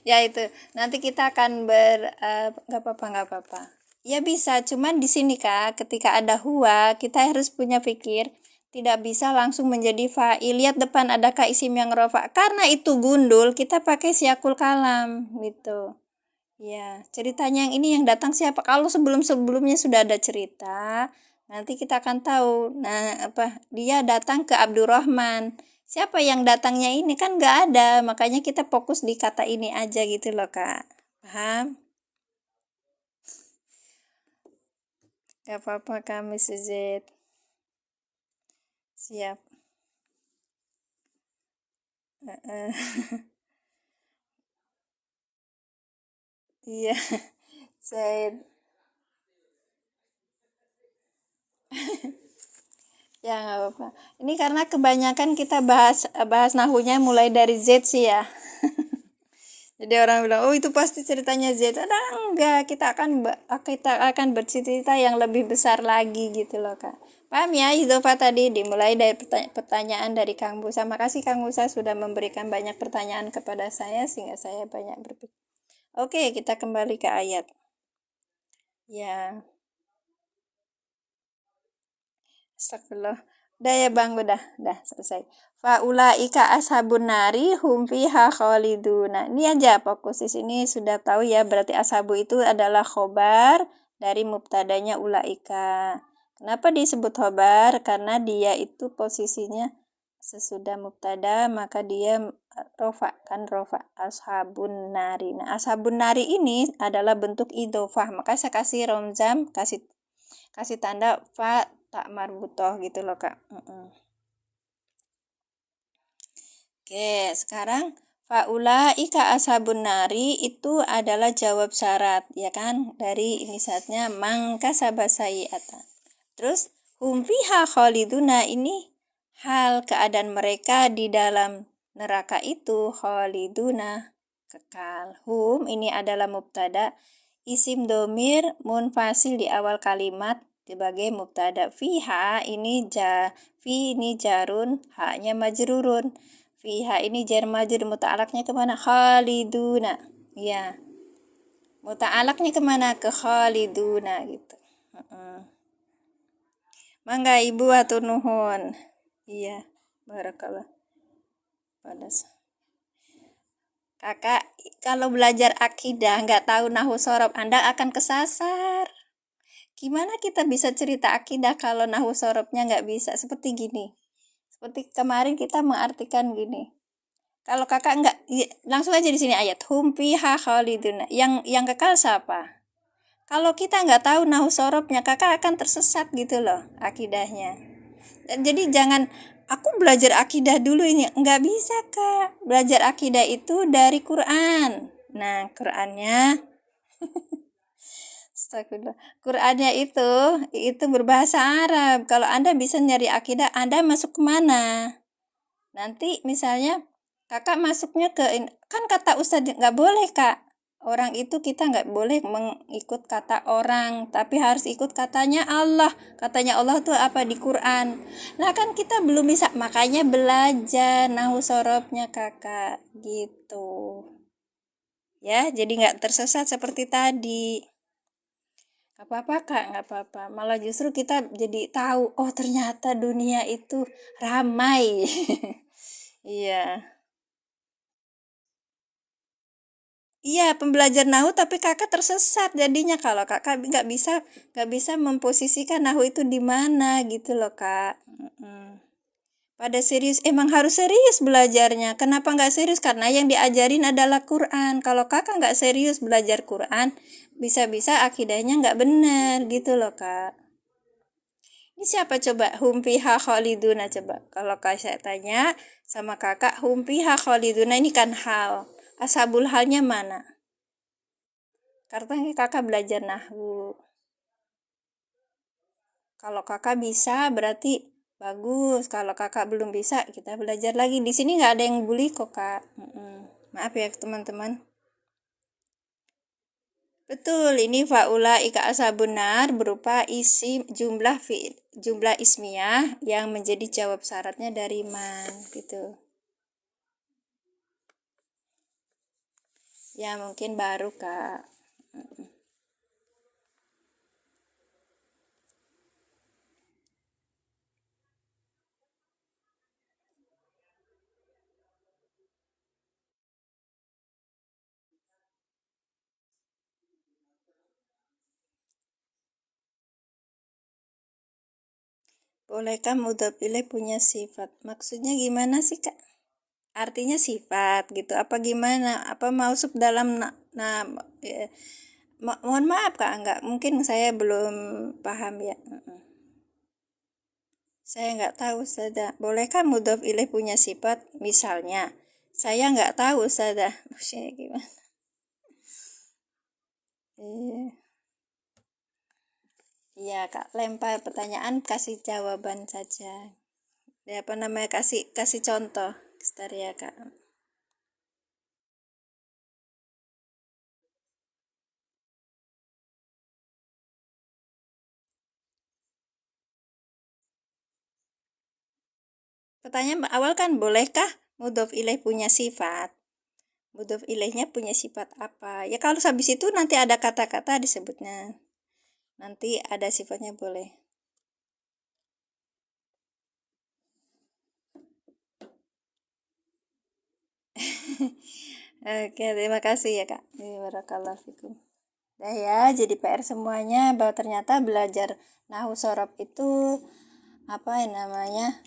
[SPEAKER 1] Ya itu. Nanti kita akan nggak apa-apa. Ya bisa, cuman di sini Kak, ketika ada huwa, kita harus punya pikir tidak bisa langsung menjadi fa'il. Lihat depan adakah isim yang rofa. Karena itu gundul, kita pakai siakul kalam gitu. Ya, ceritanya yang ini yang datang siapa? Kalau sebelum-sebelumnya sudah ada cerita, nanti kita akan tahu. Nah, dia datang ke Abdurrahman. Siapa yang datangnya ini kan nggak ada, makanya kita fokus di kata ini aja gitu loh Kak. Paham? Gak apa-apa kami Suzet. Siap. Iya, Zaid. Ya nggak apa-apa. Ini karena kebanyakan kita bahas nahunya mulai dari Z sih ya. Jadi orang bilang, oh itu pasti ceritanya Z. Ada enggak? Kita akan bercerita yang lebih besar lagi gitu loh Kak. Paham ya Idofa tadi dimulai dari pertanyaan dari Kang Musa. Makasih Kang Musa sudah memberikan banyak pertanyaan kepada saya sehingga saya banyak berpikir. Oke, kita kembali ke ayat. Ya, astagfirullah. Udah ya Bang, udah selesai. Faulaika ashabun nari hum fiha khaliduna. Ini aja fokus di sini sudah tahu ya, berarti ashabu itu adalah khobar dari mubtadanya ulaika. Kenapa disebut khobar? Karena dia itu posisinya sesudah mubtada, maka dia rofa ashabun nari. Nah, ashabun nari ini adalah bentuk idofah. Maka saya kasih romzam, kasih tanda fa tak marbutoh gitu loh Kak. Oke, sekarang faulaika ashabun nari itu adalah jawab syarat, ya kan? Dari ini saatnya mangka sabasayiatan. Terus hum fiha khaliduna ini hal keadaan mereka di dalam neraka itu khaliduna kekal. Hum ini adalah mubtada, isim domir munfasil di awal kalimat sebagai mubtada. Fiha ini fi ini jarun, haknya majrurun. Fiha ini jar majrur, muta'alaknya kemana? Khaliduna. Ya. Muta'alaknya kemana? Ke khaliduna gitu. Mangga Ibu atur nuhun. Iya. Barakallah. Kakak, kalau belajar akidah nggak tahu nahu sorob, Anda akan kesasar. Gimana kita bisa cerita akidah kalau nahu sorobnya nggak bisa? Seperti gini. Seperti kemarin kita mengartikan gini. Kalau kakak nggak, langsung aja di sini ayat. Hum fiha khalidun. Yang kekal siapa? Kalau kita nggak tahu nahu sorobnya, kakak akan tersesat gitu loh akidahnya. Jadi jangan, aku belajar akidah dulu ini. Nggak bisa Kak. Belajar akidah itu dari Quran. Nah, Qurannya Astagfirullah. Qurannya itu berbahasa Arab. Kalau Anda bisa nyari akidah, Anda masuk kemana? Nanti misalnya kakak masuknya kan kata Ustadz nggak boleh Kak. Orang itu kita nggak boleh mengikut kata orang, tapi harus ikut katanya Allah. Katanya Allah tuh apa di Quran. Nah kan kita belum bisa, makanya belajar nahu sorobnya kakak gitu. Ya, jadi nggak tersesat seperti tadi. Gak apa-apa Kak, nggak apa-apa. Malah justru kita jadi tahu, oh ternyata dunia itu ramai. Iya. Iya, pembelajar nahu tapi kakak tersesat jadinya kalau kakak nggak bisa memposisikan nahu itu di mana gitu loh Kak. Pada serius, emang harus serius belajarnya. Kenapa nggak serius? Karena yang diajarin adalah Quran. Kalau kakak nggak serius belajar Quran, bisa-bisa akidahnya nggak benar gitu loh Kak. Ini siapa coba? Hum fiha khaliduna coba. Kalau saya tanya sama kakak, hum fiha khaliduna ini kan hal. Ashabul halnya mana? Karena kakak belajar nahwu. Kalau kakak bisa berarti bagus. Kalau kakak belum bisa, kita belajar lagi. Di sini nggak ada yang bully kok, Kak. Maaf ya, teman-teman. Betul, ini faula ika asabunar berupa isi jumlah ismiyah yang menjadi jawab syaratnya dari man, gitu. Ya, mungkin baru, Kak. Bolehkah mudhaf ilaih punya sifat? Maksudnya gimana sih, Kak? Artinya sifat gitu. Apa gimana? Apa masuk dalam mohon maaf, Kak, enggak. Mungkin saya belum paham ya. Saya nggak tahu, Ustazah. Bolehkah mudhaf ilaih punya sifat? Misalnya, saya nggak tahu, Ustazah. Maksudnya gimana? Iya. Iya, Kak. Lempar pertanyaan, kasih jawaban saja. Ya, apa namanya? Kasih contoh. Sebentar ya, Kak. Pertanyaan awal kan, bolehkah mudhaf ilaih punya sifat? Mudhaf ilaihnya punya sifat apa? Ya kalau habis itu nanti ada kata-kata disebutnya. Nanti ada sifatnya boleh. Oke, terima kasih ya, Kak. Barakallahu fikum. Nah ya, jadi PR semuanya bahwa ternyata belajar nahwu sorof itu apa yang namanya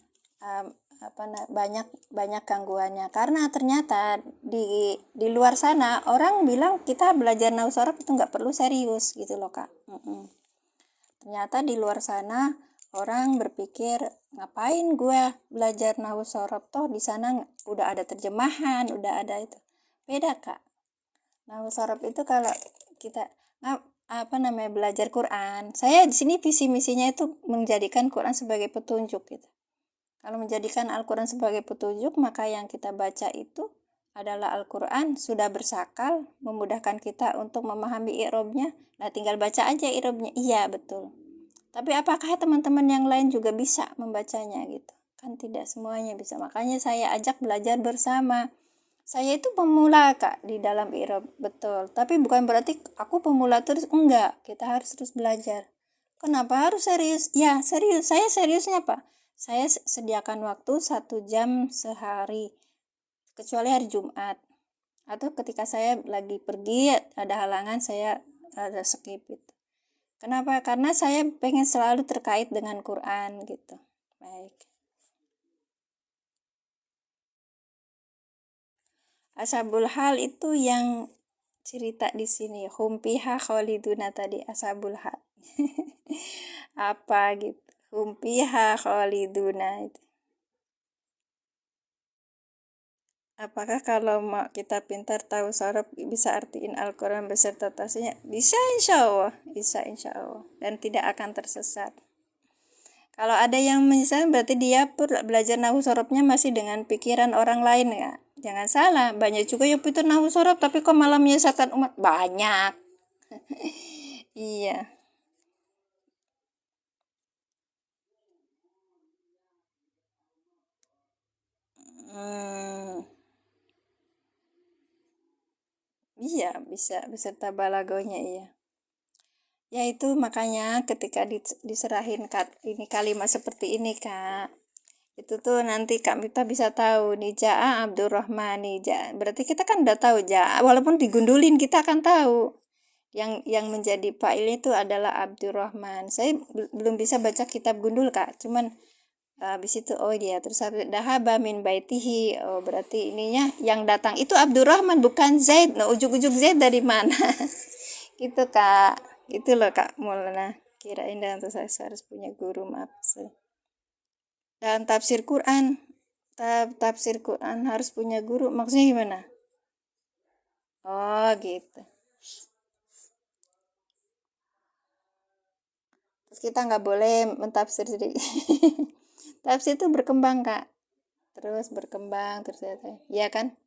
[SPEAKER 1] banyak banyak gangguannya, karena ternyata di luar sana orang bilang kita belajar nahwu sorof itu nggak perlu serius gitu loh, Kak. Ternyata di luar sana orang berpikir ngapain gue belajar nahwu sorof, toh di sana udah ada terjemahan, udah ada itu. Beda, Kak. Nahwu sorof itu kalau kita belajar Quran. Saya di sini visi misinya itu menjadikan Quran sebagai petunjuk gitu. Kalau menjadikan Al-Quran sebagai petunjuk, maka yang kita baca itu adalah Al-Quran, sudah bersakal, memudahkan kita untuk memahami i'rabnya. Nah, tinggal baca aja i'rabnya. Iya, betul. Tapi apakah teman-teman yang lain juga bisa membacanya gitu? Kan tidak semuanya bisa. Makanya saya ajak belajar bersama. Saya itu pemula, Kak, di dalam i'rab, betul. Tapi bukan berarti aku pemula terus, enggak. Kita harus terus belajar. Kenapa harus serius? Ya, serius. Saya seriusnya, Pak. Saya sediakan waktu 1 jam sehari, kecuali hari Jumat. Atau ketika saya lagi pergi, ada halangan, saya ada skip gitu. Kenapa? Karena saya pengen selalu terkait dengan Quran gitu. Baik. Ashabul hal itu yang cerita di sini. Humpiha khaliduna tadi ashabul hal. Apa gitu? Humpiha khaliduna itu. Apakah kalau kita pintar tahu sorof bisa artiin Al-Quran beserta tafsirnya? Bisa, insya Allah. Bisa, insya Allah. Dan tidak akan tersesat. Kalau ada yang menyesal berarti dia belajar nahwu sorofnya masih dengan pikiran orang lain ya. Jangan salah, banyak juga yang pintar nahwu sorof tapi kok malah menyesatkan umat. Banyak. Iya. Iya, bisa beserta balagonya, iya. Ya itu makanya ketika diserahin ini kalimat seperti ini, Kak. Itu tuh nanti Kak Mita bisa tahu nih Ja'a Abdurrahman nih Ja'a. Berarti kita kan udah tahu Ja'a, walaupun digundulin kita akan tahu. Yang menjadi fa'il itu adalah Abdurrahman. Saya belum bisa baca kitab gundul, Kak. Cuman habis itu oh dia terus dahaba min baitihi. Oh berarti ininya yang datang itu Abdurrahman bukan Zaid. Nah, ujuk-ujuk Zaid dari mana? Gitu, Kak. Itu loh, Kak Maulana. Kirain dan saya harus punya guru, maaf. Dan tafsir Quran, tafsir Quran harus punya guru. Maksudnya gimana? Oh, gitu. Terus kita nggak boleh mentafsir sendiri. Tafsir itu berkembang, Kak. Terus berkembang, terus ya kan?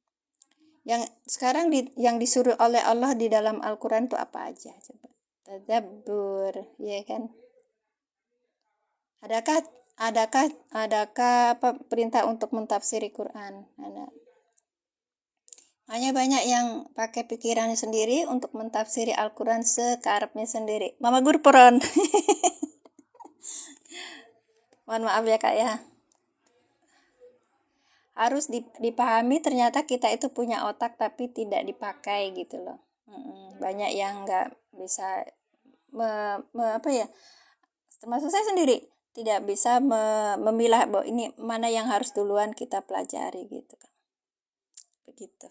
[SPEAKER 1] Yang sekarang yang disuruh oleh Allah di dalam Al-Quran itu apa aja? Coba. Tadabbur, ya kan? Adakah apa perintah untuk mentafsiri Quran? Hanya banyak yang pakai pikirannya sendiri untuk mentafsiri Al-Quran sekarapnya sendiri. Mama Gurperon. Mohon maaf ya, Kak ya. Harus dipahami ternyata kita itu punya otak tapi tidak dipakai gitu loh. Banyak yang nggak bisa apa ya, termasuk saya sendiri tidak bisa memilah bahwa ini mana yang harus duluan kita pelajari gitu kan, begitu.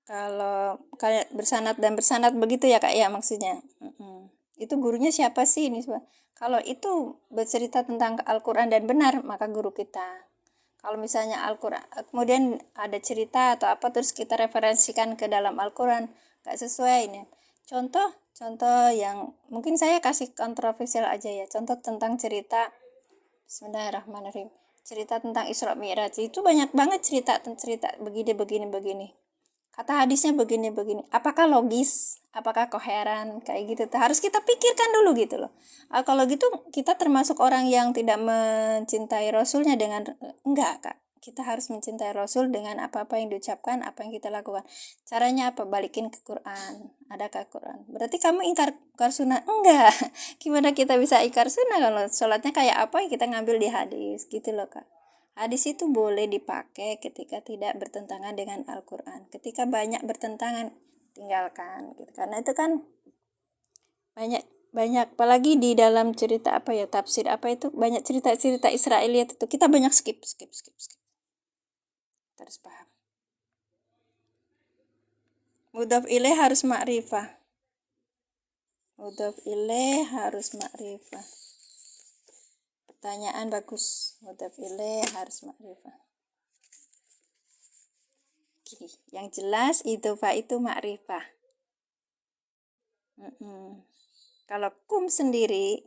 [SPEAKER 1] Kalau kayak bersanad dan bersanad begitu ya Kak ya maksudnya. Itu gurunya siapa sih ini? Kalau itu bercerita tentang Al-Quran dan benar maka guru kita. Kalau misalnya Al-Quran kemudian ada cerita atau apa terus kita referensikan ke dalam Al-Quran gak sesuai ini. Contoh yang mungkin saya kasih kontroversial aja ya. Contoh tentang cerita Bismillahirrahmanirrahim. Cerita tentang Isra Mi'raj itu banyak banget cerita begini. Kata hadisnya begini. Apakah logis? Apakah koheren? Kayak gitu. Harus kita pikirkan dulu gitu loh. Kalau gitu kita termasuk orang yang tidak mencintai Rasulnya dengan enggak, Kak. Kita harus mencintai Rasul dengan apa-apa yang diucapkan, apa yang kita lakukan. Caranya apa? Balikin ke Quran. Adakah Quran? Berarti kamu ingkar sunnah? Enggak. Gimana kita bisa ingkar sunnah kalau sholatnya kayak apa yang kita ngambil di hadis gitu loh, Kak. Hadis itu boleh dipakai ketika tidak bertentangan dengan Al-Quran. Ketika banyak bertentangan, tinggalkan. Gitu. Karena itu kan banyak apalagi di dalam cerita apa ya, tafsir apa itu, banyak cerita-cerita Israiliyat itu. Kita banyak skip. Terus paham. Mudhaf ilaih harus ma'rifah. Pertanyaan bagus. Mudhaf ilaih harus ma'rifah. Gini, yang jelas idhofah itu ma'rifah. Kalau kum sendiri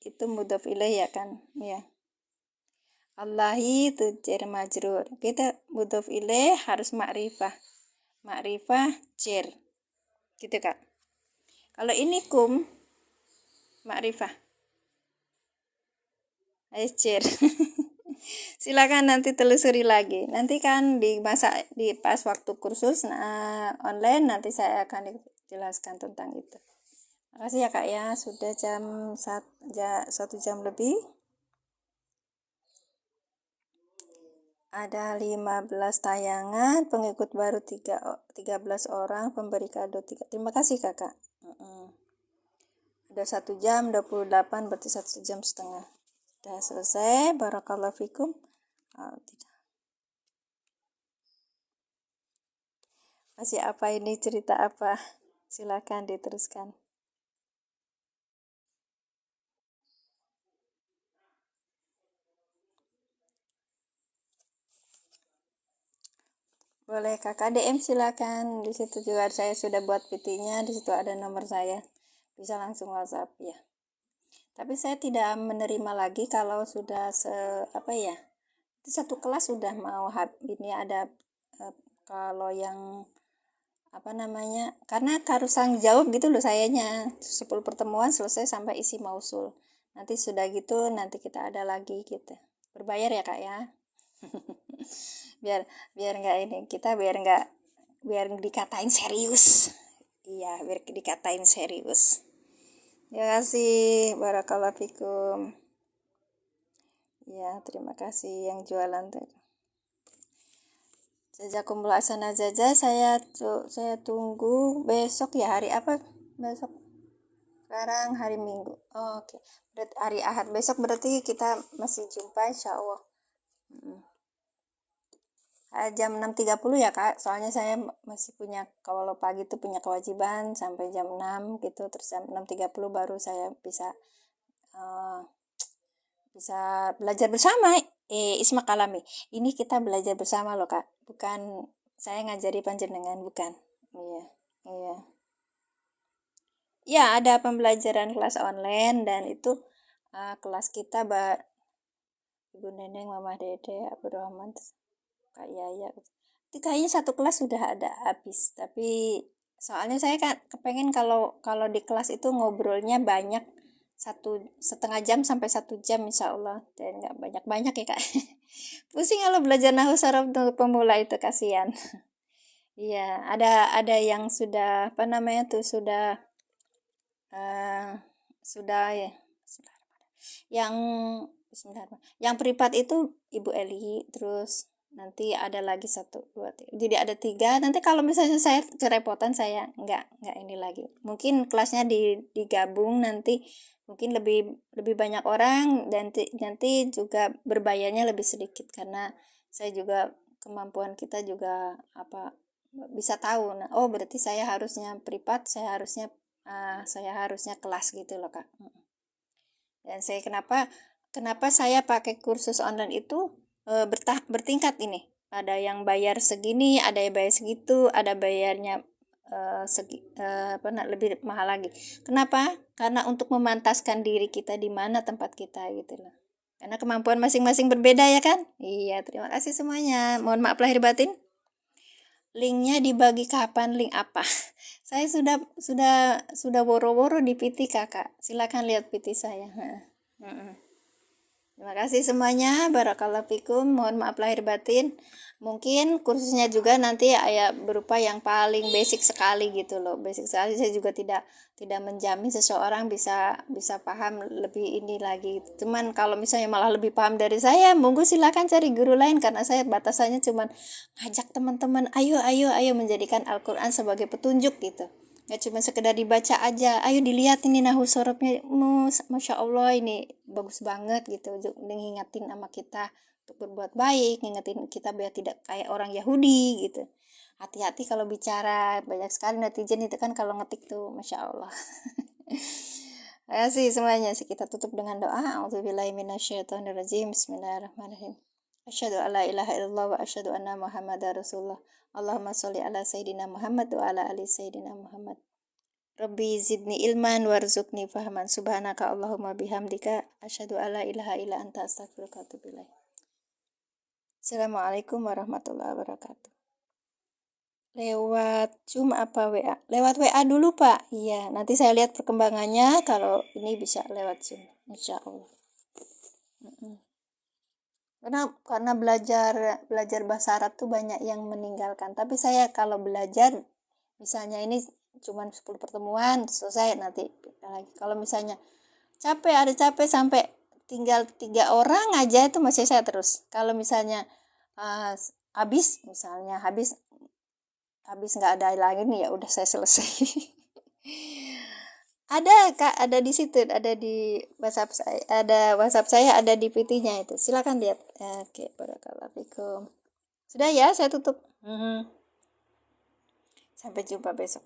[SPEAKER 1] itu mudhaf ilaih ya kan, ya. Allahi itu jar majrur. Kita mudhaf ilaih harus ma'rifah. Ma'rifah jar. Gitu, Kak. Kalau ini kum ma'rifah. Jar. Silakan nanti telusuri lagi. Nanti kan di pas waktu kursus online nanti saya akan jelaskan tentang itu. Makasih ya Kak ya, sudah jam 1 jam lebih. Ada 15 tayangan, pengikut baru 13 orang, pemberi kado 3. Terima kasih Kakak. Ada 1 jam 28, berarti 1 jam setengah. Sudah selesai, barakallahu fikum. Tidak. Masih apa ini, cerita apa? Silakan diteruskan. Boleh Kakak DM silakan. Di situ juga saya sudah buat PT-nya, di situ ada nomor saya. Bisa langsung WhatsApp ya. Tapi saya tidak menerima lagi kalau sudah itu satu kelas sudah mau ini ada kalau yang karena harus tanggung jawab gitu loh sayanya. 10 pertemuan selesai sampai isi mausul. Nanti sudah gitu nanti kita ada lagi gitu. Berbayar ya Kak ya. biar nggak ini, kita biar dikatain serius. Iya, biar dikatain serius. Terima kasih, barakallahu fikum. Ya, terima kasih yang jualan tadi. Jazakumullah ahsanal jazaa. Saya tunggu besok ya, hari apa besok? Sekarang hari Minggu. Oke. Berarti hari Ahad besok berarti kita masih jumpa insyaallah. Jam 6.30 ya Kak, soalnya saya masih punya, kalau pagi itu punya kewajiban sampai jam 6 gitu, terus jam 6.30 baru saya bisa belajar bersama. Isma Kalami, ini kita belajar bersama loh Kak, bukan saya ngajari panjenengan, bukan. Iya, Iya. Ya, ada pembelajaran kelas online dan itu kelas kita Ibu Neneng, Mama Dede, Abu Rahman, Kak Yaya. Itu kayaknya satu kelas sudah ada habis, tapi soalnya saya kan kepengen kalau kalau di kelas itu ngobrolnya banyak, 1,5 jam sampai 1 jam insya Allah, dan nggak banyak-banyak ya kak. Pusing kalau belajar nahu sorof untuk pemula itu, kasihan. Iya, ada yang sudah apa namanya tuh eh, sudah ya, yang yang privat itu Ibu Eli, terus nanti ada lagi 1, 2, 3. Jadi ada 3. Nanti kalau misalnya saya kerepotan, saya nggak ini lagi. Mungkin kelasnya digabung nanti, mungkin lebih lebih banyak orang, dan nanti juga berbayarnya lebih sedikit karena saya juga kemampuan kita juga apa bisa tahu. Nah, oh berarti saya harusnya privat, saya harusnya kelas gitu loh kak. Dan saya kenapa saya pakai kursus online itu bertingkat ini. Ada yang bayar segini, ada yang bayar segitu, ada bayarnya lebih mahal lagi. Kenapa? Karena untuk memantaskan diri kita di mana tempat kita gitu loh. Karena kemampuan masing-masing berbeda ya kan? Iya, terima kasih semuanya. Mohon maaf lahir batin. Linknya dibagi kapan? Link apa? Saya sudah boro-boro di PT kakak. Silakan lihat PT saya. Terima kasih semuanya. Barakallahu fikum. Mohon maaf lahir batin. Mungkin kursusnya juga nanti ya berupa yang paling basic sekali gitu loh. Basic sekali, saya juga tidak menjamin seseorang bisa paham lebih ini lagi. Cuman kalau misalnya malah lebih paham dari saya, monggo silakan cari guru lain, karena saya batasannya cuman ngajak teman-teman, ayo menjadikan Al-Qur'an sebagai petunjuk gitu. Gak cuma sekedar dibaca aja, ayo dilihat ini nahu sorobnya, Masya Allah ini bagus banget gitu, ngingetin sama kita untuk berbuat baik, ngingetin kita biar tidak kayak orang Yahudi gitu. Hati-hati kalau bicara, banyak sekali netizen itu kan kalau ngetik tuh, Masya Allah. Terima kasih semuanya. Kita tutup dengan doa. A'udzubillahi minasyaitonirrajim. Bismillahirrahmanirrahim. Asyhadu alla ilaha illallah wa asyhadu anna Muhammadar Rasulullah. Allahumma sholli ala sayyidina Muhammad wa ala ali sayyidina Muhammad. Rabbi zidni ilman warzuqni fahman. Subhanaka Allahumma bihamdika asyhadu alla ilaha illa anta astaghfiruka wa atubu ilaik. Assalamualaikum warahmatullahi wabarakatuh. Lewat Zoom apa WA? Lewat WA dulu Pak. Iya, nanti saya lihat perkembangannya, kalau ini bisa lewat Zoom, insya Allah. Karena belajar bahasa Arab tuh banyak yang meninggalkan. Tapi saya kalau belajar, misalnya ini cuma 10 pertemuan selesai, nanti lagi. Kalau misalnya ada capek sampai tinggal 3 orang aja, itu masih saya terus. Kalau misalnya habis nggak ada lagi nih, ya udah saya selesai. Ada kak, ada di situ, ada di WhatsApp saya, ada di PT-nya itu, silakan lihat. Oke, barakallahu fikum. Sudah ya, saya tutup. Sampai jumpa besok.